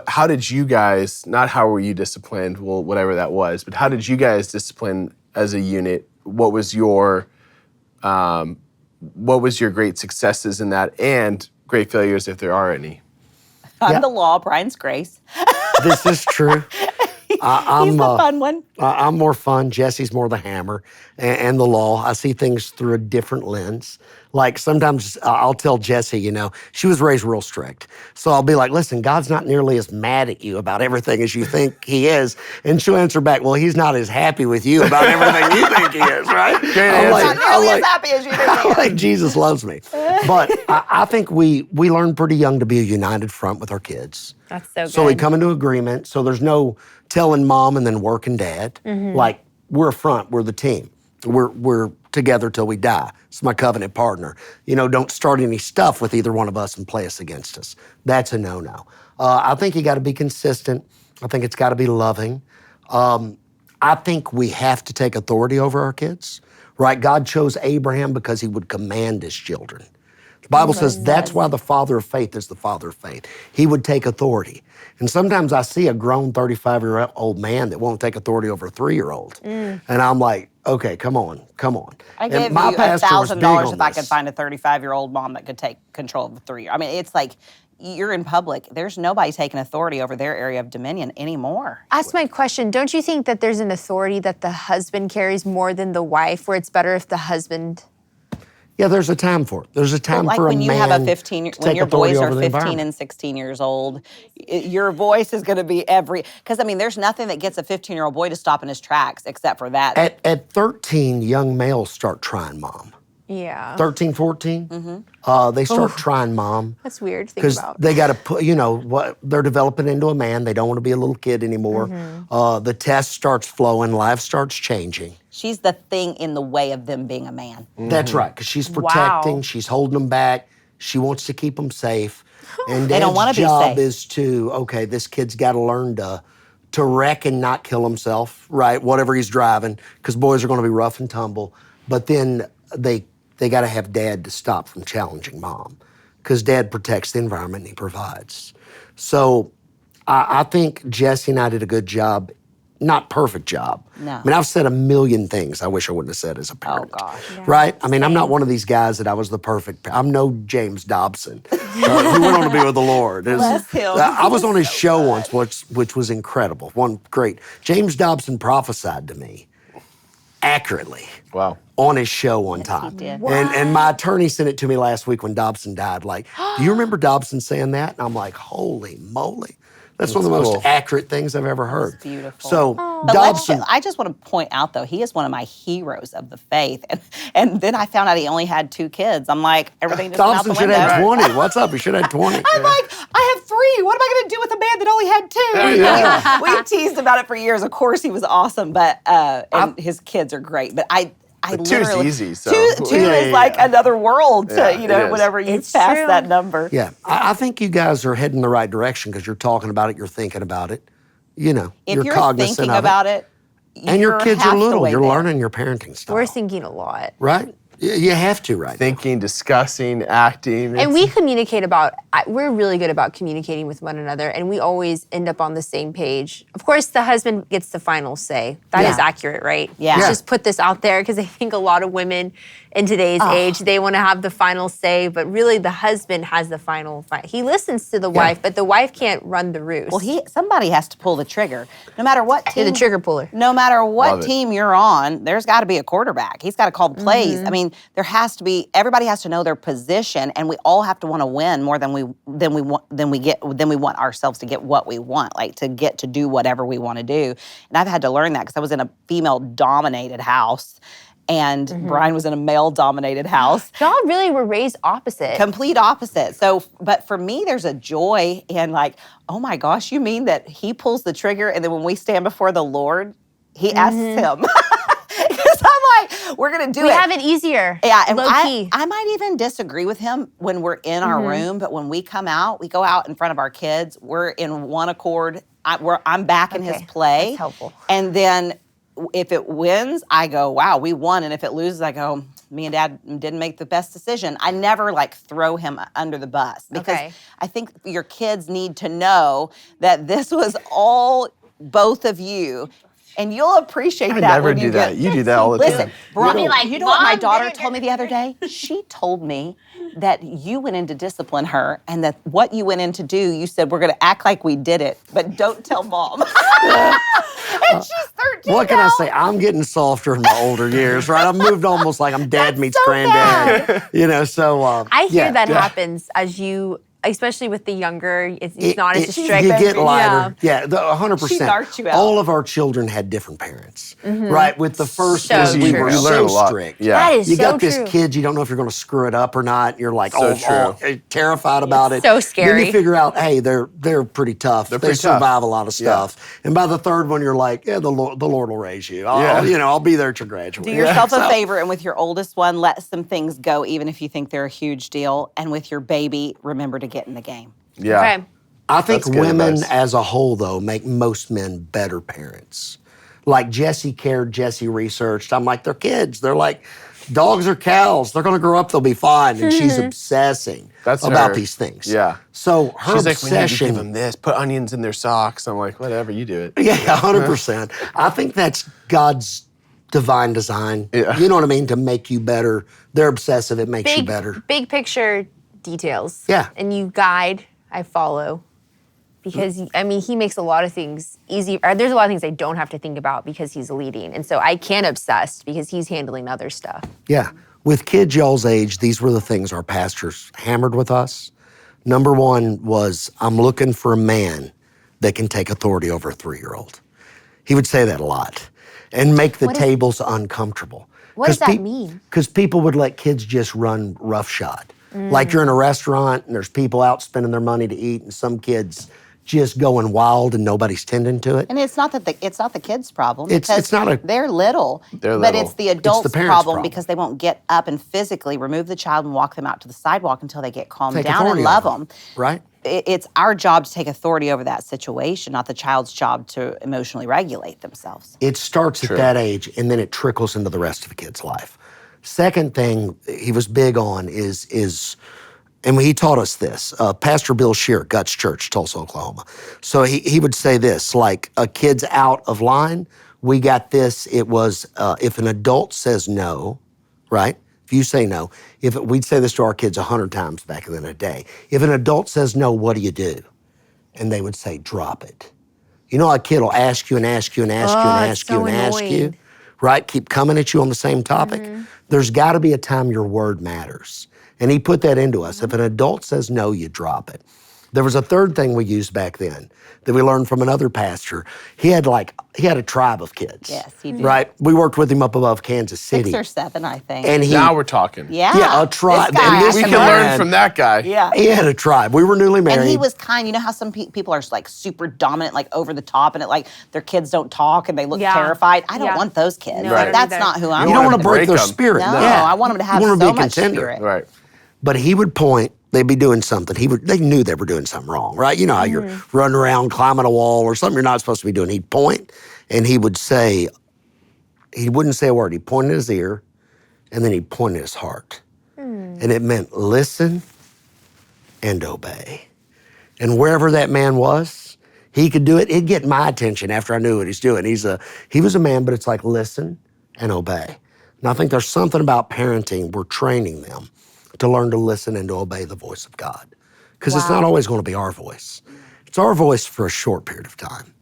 how did you guys, not how were you disciplined, well, whatever that was, but how did you guys discipline as a unit? What was your great successes in that and great failures if there are any? I'm the law, Brian's grace. This is true. He's the fun one. I'm more fun. Jesse's more the hammer and the law. I see things through a different lens. Like sometimes I'll tell Jessie, she was raised real strict. So I'll be like, listen, God's not nearly as mad at you about everything as you think he is. And she'll answer back, well, he's not as happy with you about everything you think he is, right? answer. Not nearly as happy as you think. I'm like, Jesus loves me. But I think we learn pretty young to be a united front with our kids. That's so good. So we come into agreement. So there's no telling mom and then working dad. Like, we're a front, we're the team. We're together till we die. It's my covenant partner. Don't start any stuff with either one of us and play us against us. That's a no-no. I think you got to be consistent. I think it's got to be loving. I think we have to take authority over our kids, right? God chose Abraham because he would command his children. The Bible says that's why the father of faith is the father of faith. He would take authority. And sometimes I see a grown 35-year-old man that won't take authority over a 3-year-old. And I'm like, okay, come on. I And gave my you pastor was big $1,000 on if I this. could find a 35-year-old mom that could take control of the 3-year. I mean, it's like you're in public. There's nobody taking authority over their area of dominion anymore. That's my question. Don't you think that there's an authority that the husband carries more than the wife, where it's better if the husband... Yeah, there's a time for it. There's a time Like for a when you man have a to 15, when take your authority boys are over the 15 environment. and 16 years old, your voice is going to be because I mean, there's nothing that gets a 15-year-old boy to stop in his tracks except for that. At 13, young males start trying mom. Yeah. 13, 14, they start trying mom. That's weird to think Because about. they got to put, what they're developing into a man. They don't want to be a little kid anymore. The test starts flowing. Life starts changing. She's the thing in the way of them being a man. That's right, because she's protecting. She's holding them back. She wants to keep them safe. And They don't wanna Dad's be job safe. is to, okay, this kid's got to learn to wreck and not kill himself, right? Whatever he's driving, because boys are going to be rough and tumble. But then they got to have Dad to stop from challenging mom, because Dad protects the environment and he provides. So I think Jessie and I did a good job. Not perfect job. No. I mean, I've said a million things I wish I wouldn't have said as a parent. Oh, gosh. Right? I mean, I'm not one of these guys that I was the perfect. I'm no James Dobson, who went on to be with the Lord. Bless him. I was on his show once, which was incredible. One great. James Dobson prophesied to me accurately. Wow. On his show one time. did. And my attorney sent it to me last week when Dobson died. Like, do you remember Dobson saying that? And I'm like, holy moly. That's one of the most cool. accurate things I've ever heard. That's beautiful. So But Dobson, I just want to point out, though, he is one of my heroes of the faith. And then I found out he only had 2 kids. I'm like, everything just went out the Dobson window. should have 20. What's up? He should have 20. I'm like, I have 3. What am I going to do with a man that only had 2? We teased about it for years. Of course, he was awesome, but and his kids are great. But I Two's literally easy, so. two is like another world to Yeah, it is. whenever you It's pass true. that number. Yeah, I think you guys are heading the right direction because you're talking about it, you're thinking about it. If you're you're cognizant thinking of about it. it, And your kids are half the little. way You're there. learning your parenting style. We're thinking a lot. Right? You have to, right? Thinking, discussing, acting. And we communicate we're really good about communicating with one another, and we always end up on the same page. Of course, the husband gets the final say. That is Yeah. accurate, right? Yeah. Let's just put this out there because I think a lot of women in today's age, they want to have the final say, but really the husband has the final. He listens to the wife, but the wife can't run the roost. Well, somebody has to pull the trigger. No matter what team. You're the trigger puller. No matter Love what it. team you're on, there's got to be a quarterback. He's got to call the plays. I mean, there has to be. Everybody has to know their position, and we all have to want to win more than we want ourselves to get what we want, like to get to do whatever we want to do. And I've had to learn that because I was in a female-dominated house, and Brian was in a male-dominated house. Y'all really were raised opposite. Complete opposite. So, but for me, there's a joy in like, oh my gosh, you mean that he pulls the trigger, and then when we stand before the Lord, he asks him. Because I'm like, we're gonna do it. We have it easier. Yeah, and low key. I might even disagree with him when we're in our room, but when we come out, we go out in front of our kids. We're in one accord. I'm backing his Okay, play. that's helpful. And then if it wins, I go, wow, we won. And if it loses, I go, me and Dad didn't make the best decision. I never like throw him under the bus because Okay. I think your kids need to know that this was all both of you. And you'll appreciate I that never when do you that. get. You do that all the Listen, time. Brian, be like, you know what my "Mom, daughter da-da-da-da." told me the other day? She told me that you went in to discipline her, and that what you went in to do, you said, we're going to act like we did it, but don't tell Mom. And she's 13 What can now. I say? I'm getting softer in my older years, right? I've moved almost like I'm dad meets so granddad. So I hear yeah, that yeah. happens as you, especially with the younger, it's not as strict. You get Yeah. lighter. Yeah, 100%. She narked you out. All of our children had different parents, right? With the first So one, we true. were You learn a so lot. strict. Yeah. That is You so got this true. kid, you don't know if you're going to screw it up or not. You're like, So terrified about it. so Then scary. you figure out, hey, they're pretty tough. They pretty tough. survive a lot of stuff. And by the third one, you're like, yeah, the Lord will raise you. I'll be there to graduate. Do yourself a favor, and with your oldest one, let some things go, even if you think they're a huge deal. And with your baby, remember to get in the game. Yeah. Okay. I think That's good women advice. as a whole, though, make most men better parents. Like Jessi cared, Jessi researched. I'm like, they're kids. They're like, dogs or cows. They're going to grow up, they'll be fine. And she's obsessing about her. these things. Yeah. So her She's like, we need to obsession. give them this. Put onions in their socks. I'm like, whatever, you do it. Yeah, 100%. I think that's God's divine design. Yeah. You know what I mean? To make you better. They're obsessive. It makes you better. Big picture details. Yeah. And you guide, I follow. Because, he makes a lot of things easy. Or there's a lot of things I don't have to think about because he's leading. And so I can obsess because he's handling other stuff. Yeah. With kids y'all's age, these were the things our pastors hammered with us. Number one was, I'm looking for a man that can take authority over a 3-year-old. He would say that a lot and make the tables uncomfortable. What does that mean? Because people would let kids just run roughshod. Like you're in a restaurant and there's people out spending their money to eat and some kids just going wild and nobody's tending to it. And it's not that it's not the kids' problem. It's because not a- They're little. They're But little. it's the adults' parents' problem problem. because they won't get up and physically remove the child and walk them out to the sidewalk until they get calmed Take down and authority love over them. Right? It's our job to take authority over that situation, not the child's job to emotionally regulate themselves. It starts at that age and then it trickles into the rest of a kid's life. Second thing he was big on is and he taught us this. Pastor Bill Shear, Guts Church, Tulsa, Oklahoma. So he would say this, like, a kid's out of line, we got this. It was, if an adult says no, right? If you say no, we'd say this to our kids 100 times back in the day. If an adult says no, what do you do? And they would say, drop it. You know, a kid will ask you and ask you and ask you and ask you and ask you, right? Keep coming at you on the same topic. There's got to be a time your word matters. And he put that into us. If an adult says no, you drop it. There was a third thing we used back then that we learned from another pastor. He had a tribe of kids. Yes, he did. Right? We worked with him up above Kansas City. 6 or 7, I think. And Now we're talking. yeah, a tribe. This guy, And this We I can man- learn from that guy. Yeah. He had a tribe. We were newly married. And he was kind. You know how some people are like super dominant, like over the top, and it like their kids don't talk and they look Yeah. terrified. I don't Yeah. want those kids. No, like, I don't that's either. not who I'm. You don't want to break their them. spirit. No, I want them to have you want so to be a much contender. spirit. Right. But he would point, they'd be doing something. They knew they were doing something wrong, right? You know how you're running around climbing a wall or something you're not supposed to be doing. He'd point and he wouldn't say a word. He'd point at his ear and then he'd point at his heart. And it meant listen and obey. And wherever that man was, he could do it. It'd get my attention after I knew what he's doing. He was a man, but it's like listen and obey. And I think there's something about parenting. We're training them to learn to listen and to obey the voice of God. Because it's not always going to be our voice. It's our voice for a short period of time.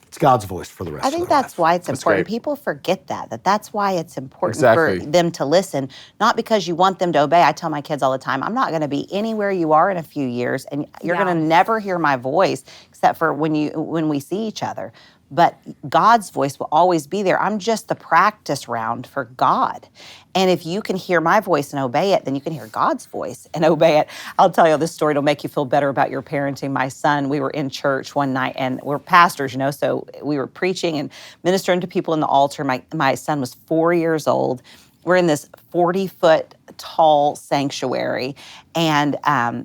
It's God's voice for the rest I of think their that's life. why it's important. great. People forget that's why it's important Exactly. for them to listen, not because you want them to obey. I tell my kids all the time, I'm not going to be anywhere you are in a few years, and you're Yeah. going to never hear my voice except for when we see each other. But God's voice will always be there. I'm just the practice round for God. And if you can hear my voice and obey it, then you can hear God's voice and obey it. I'll tell you this story. It'll make you feel better about your parenting. My son, we were in church one night, and we're pastors, so we were preaching and ministering to people in the altar. My son was 4 years old. We're in this 40-foot tall sanctuary, and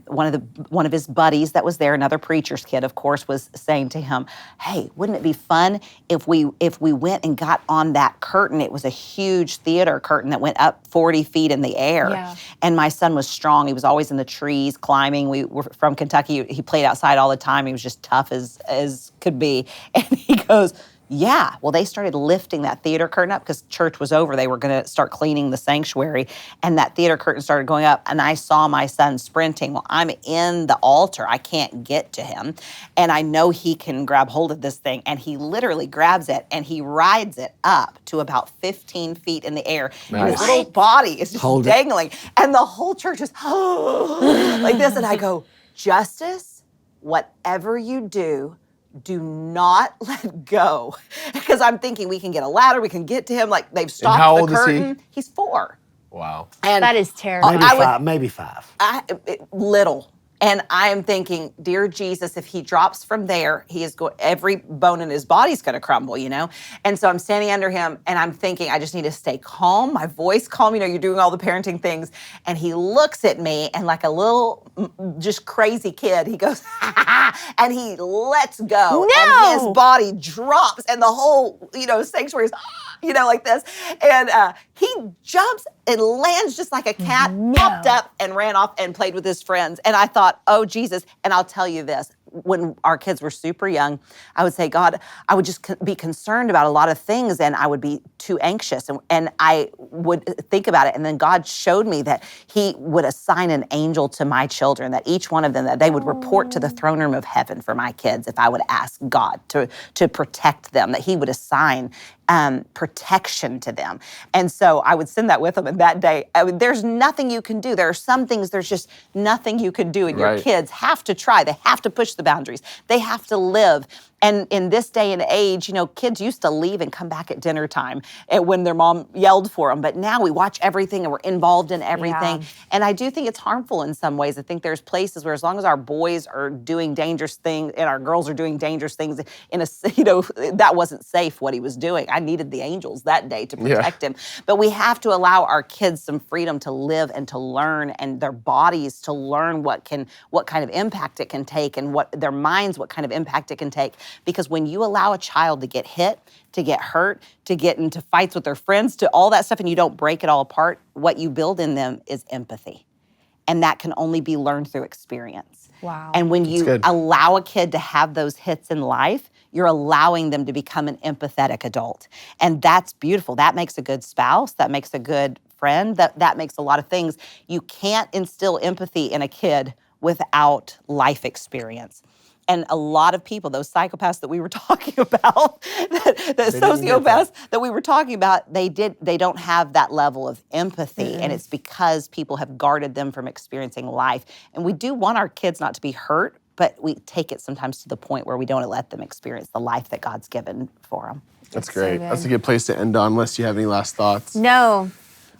one of his buddies that was there, another preacher's kid, of course, was saying to him, "Hey, wouldn't it be fun if we went and got on that curtain?" It was a huge theater curtain that went up 40 feet in the air. Yeah. And my son was strong. He was always in the trees climbing. We were from Kentucky. He played outside all the time. He was just tough as could be. And he goes, yeah. Well, they started lifting that theater curtain up because church was over. They were going to start cleaning the sanctuary, and that theater curtain started going up, and I saw my son sprinting. Well, I'm in the altar. I can't get to him, and I know he can grab hold of this thing, and he literally grabs it, and he rides it up to about 15 feet in the air. And his Nice. little body is just Hold it. dangling, and the whole church is like this, and I go, Justice, whatever you do not let go. Because I'm thinking we can get a ladder, we can get to him. Like they've stopped how the old is he? curtain. He's 4. Wow. And That is terrible. Maybe five. little. And I am thinking, dear Jesus, if he drops from there, he is going. Every bone in his body's going to crumble, And so I'm standing under him, and I'm thinking, I just need to stay calm, my voice calm. You're doing all the parenting things. And he looks at me, and like a little, just crazy kid, he goes, and he lets go, and his body drops, and the whole, sanctuary is, like this, and he jumps and lands just like a cat, popped up and ran off and played with his friends. And I thought, oh, Jesus. And I'll tell you this, when our kids were super young, I would say, God, I would just be concerned about a lot of things, and I would be too anxious, and I would think about it. And then God showed me that he would assign an angel to my children, that each one of them, that they would report to the throne room of heaven for my kids if I would ask God to protect them, that he would assign protection to them. And so I would send that with them. And that day, there's nothing you can do. There are some things, there's just nothing you can do. And your Right. kids have to try. They have to push the boundaries. They have to live. And in this day and age, kids used to leave and come back at dinner time when their mom yelled for them. But now we watch everything and we're involved in everything. Yeah. And I do think it's harmful in some ways. I think there's places where as long as our boys are doing dangerous things and our girls are doing dangerous things that wasn't safe what he was doing. I needed the angels that day to protect him. But we have to allow our kids some freedom to live and to learn, and their bodies to learn what kind of impact it can take, and what their minds, what kind of impact it can take. Because when you allow a child to get hit, to get hurt, to get into fights with their friends, to all that stuff, and you don't break it all apart, what you build in them is empathy. And that can only be learned through experience. Wow. And when you good. allow a kid to have those hits in life, you're allowing them to become an empathetic adult. And that's beautiful. That makes a good spouse. That makes a good friend. That makes a lot of things. You can't instill empathy in a kid without life experience. And a lot of people, those psychopaths that we were talking about, the sociopaths that we were talking about, they don't have that level of empathy. And it's because people have guarded them from experiencing life. And we do want our kids not to be hurt, but we take it sometimes to the point where we don't let them experience the life that God's given for them. That's so great. good. That's a good place to end on, unless you have any last thoughts. No.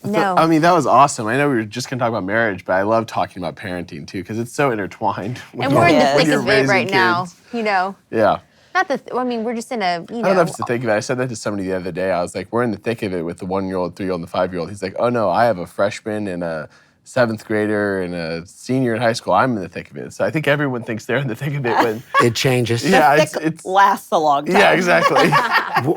I mean, that was awesome. I know we were just going to talk about marriage, but I love talking about parenting too, because it's so intertwined. And we're in the when thick you're of it raising right now, kids. you know. Yeah. Not I mean, we're just in a, you I know. don't know if it's the thick of it. I said that to somebody the other day. I was like, we're in the thick of it with the 1-year-old, 3-year-old, and the 5-year-old. He's like, oh no, I have a freshman and a 7th grader and a senior in high school. I'm in the thick of it. So I think everyone thinks they're in the thick of it when It changes. yeah, Thick lasts a long time. yeah, exactly.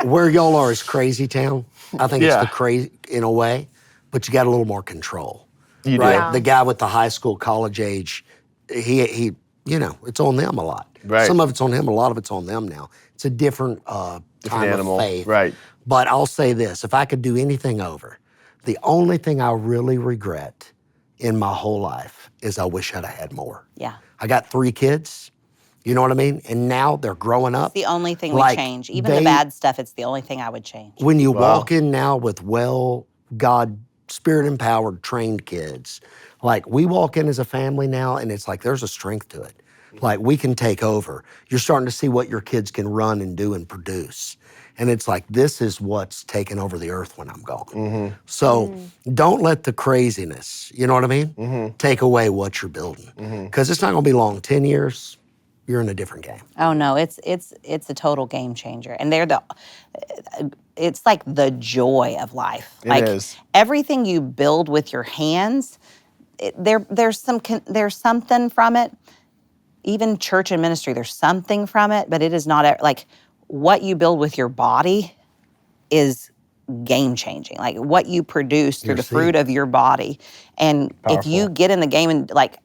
Where y'all are is crazy town. I think it's Yeah. the crazy in a way, but you got a little more control. You do. Right? Yeah. The guy with the high school, college age, he you know, it's on them a lot. Right. Some of it's on him, a lot of it's on them now. It's a different time animal. of faith. Right. But I'll say this, if I could do anything over, the only thing I really regret in my whole life is I wish I'd have had more. Yeah. I got 3 kids, you know what I mean? And now they're growing up. It's the only thing we Like, change. Even the they- bad stuff, it's the only thing I would change. When you Wow. walk in now with God, spirit-empowered, trained kids, like we walk in as a family now and it's like there's a strength to it. Like we can take over. You're starting to see what your kids can run and do and produce. And it's like, this is what's taking over the earth when I'm gone. So don't let the craziness, you know what I mean, take away what you're building. Because it's not going to be long. 10 years, you're in a different game. Oh no, it's a total game changer, and it's like the joy of life. It like is. everything you build with your hands, there's something from it. Even church and ministry, there's something from it, but it is not like what you build with your body is game changing. Like what you produce through Your the seed. fruit of your body, and if you Powerful. get in the game and like,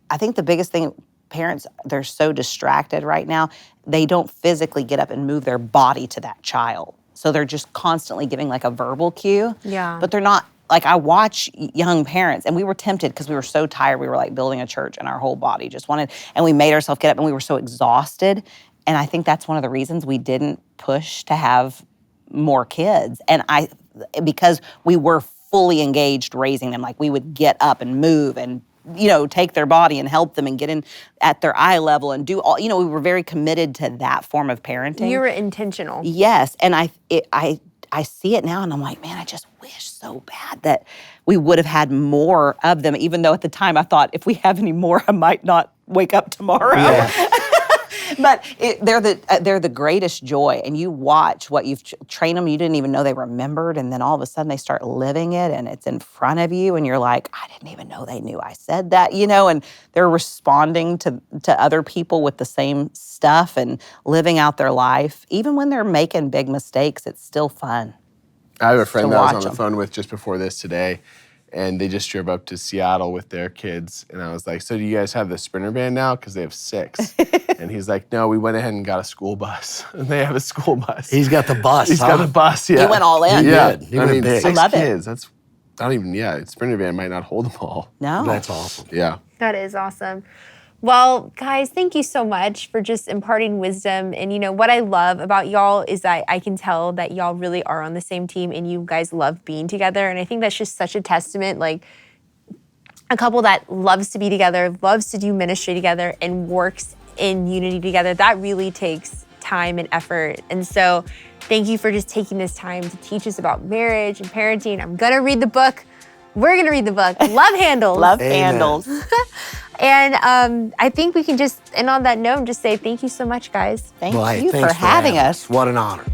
I think the biggest thing. Parents, they're so distracted right now, they don't physically get up and move their body to that child. So they're just constantly giving like a verbal cue. Yeah. But they're not, like I watch young parents and we were tempted because we were so tired. We were like building a church and our whole body just wanted, and we made ourselves get up and we were so exhausted. And I think that's one of the reasons we didn't push to have more kids. And because we were fully engaged raising them, like we would get up and move and take their body and help them and get in at their eye level and do all, we were very committed to that form of parenting. You were intentional. Yes. And I see it now and I'm like, man, I just wish so bad that we would have had more of them, even though at the time I thought if we have any more, I might not wake up tomorrow. Yeah. But they're the greatest joy, and you watch what you've trained them. You didn't even know they remembered, and then all of a sudden they start living it, and it's in front of you, and you're like, I didn't even know they knew I said that, and they're responding to other people with the same stuff and living out their life. Even when they're making big mistakes, it's still fun. I have a friend To that I was watch on the them. phone with just before this today, and they just drove up to Seattle with their kids. And I was like, so do you guys have the Sprinter van now? Because they have 6. And he's like, no, we went ahead and got a school bus. And they have a school bus. He's got the bus. He's got a bus, yeah. He went all in. He Yeah. did. He I went mean, big. 6 I love it. kids. That's, I don't even, Sprinter van might not hold them all. No. That's awesome. Yeah. That is awesome. Well, guys, thank you so much for just imparting wisdom. And what I love about y'all is that I can tell that y'all really are on the same team and you guys love being together. And I think that's just such a testament, like a couple that loves to be together, loves to do ministry together, and works in unity together. That really takes time and effort. And so thank you for just taking this time to teach us about marriage and parenting. I'm gonna read the book. We're gonna read the book, Love Handles. Love Amen. handles. And I think we can just end on that note and just say thank you so much, guys. Thank Well, hey, you thanks for having having us. What an honor.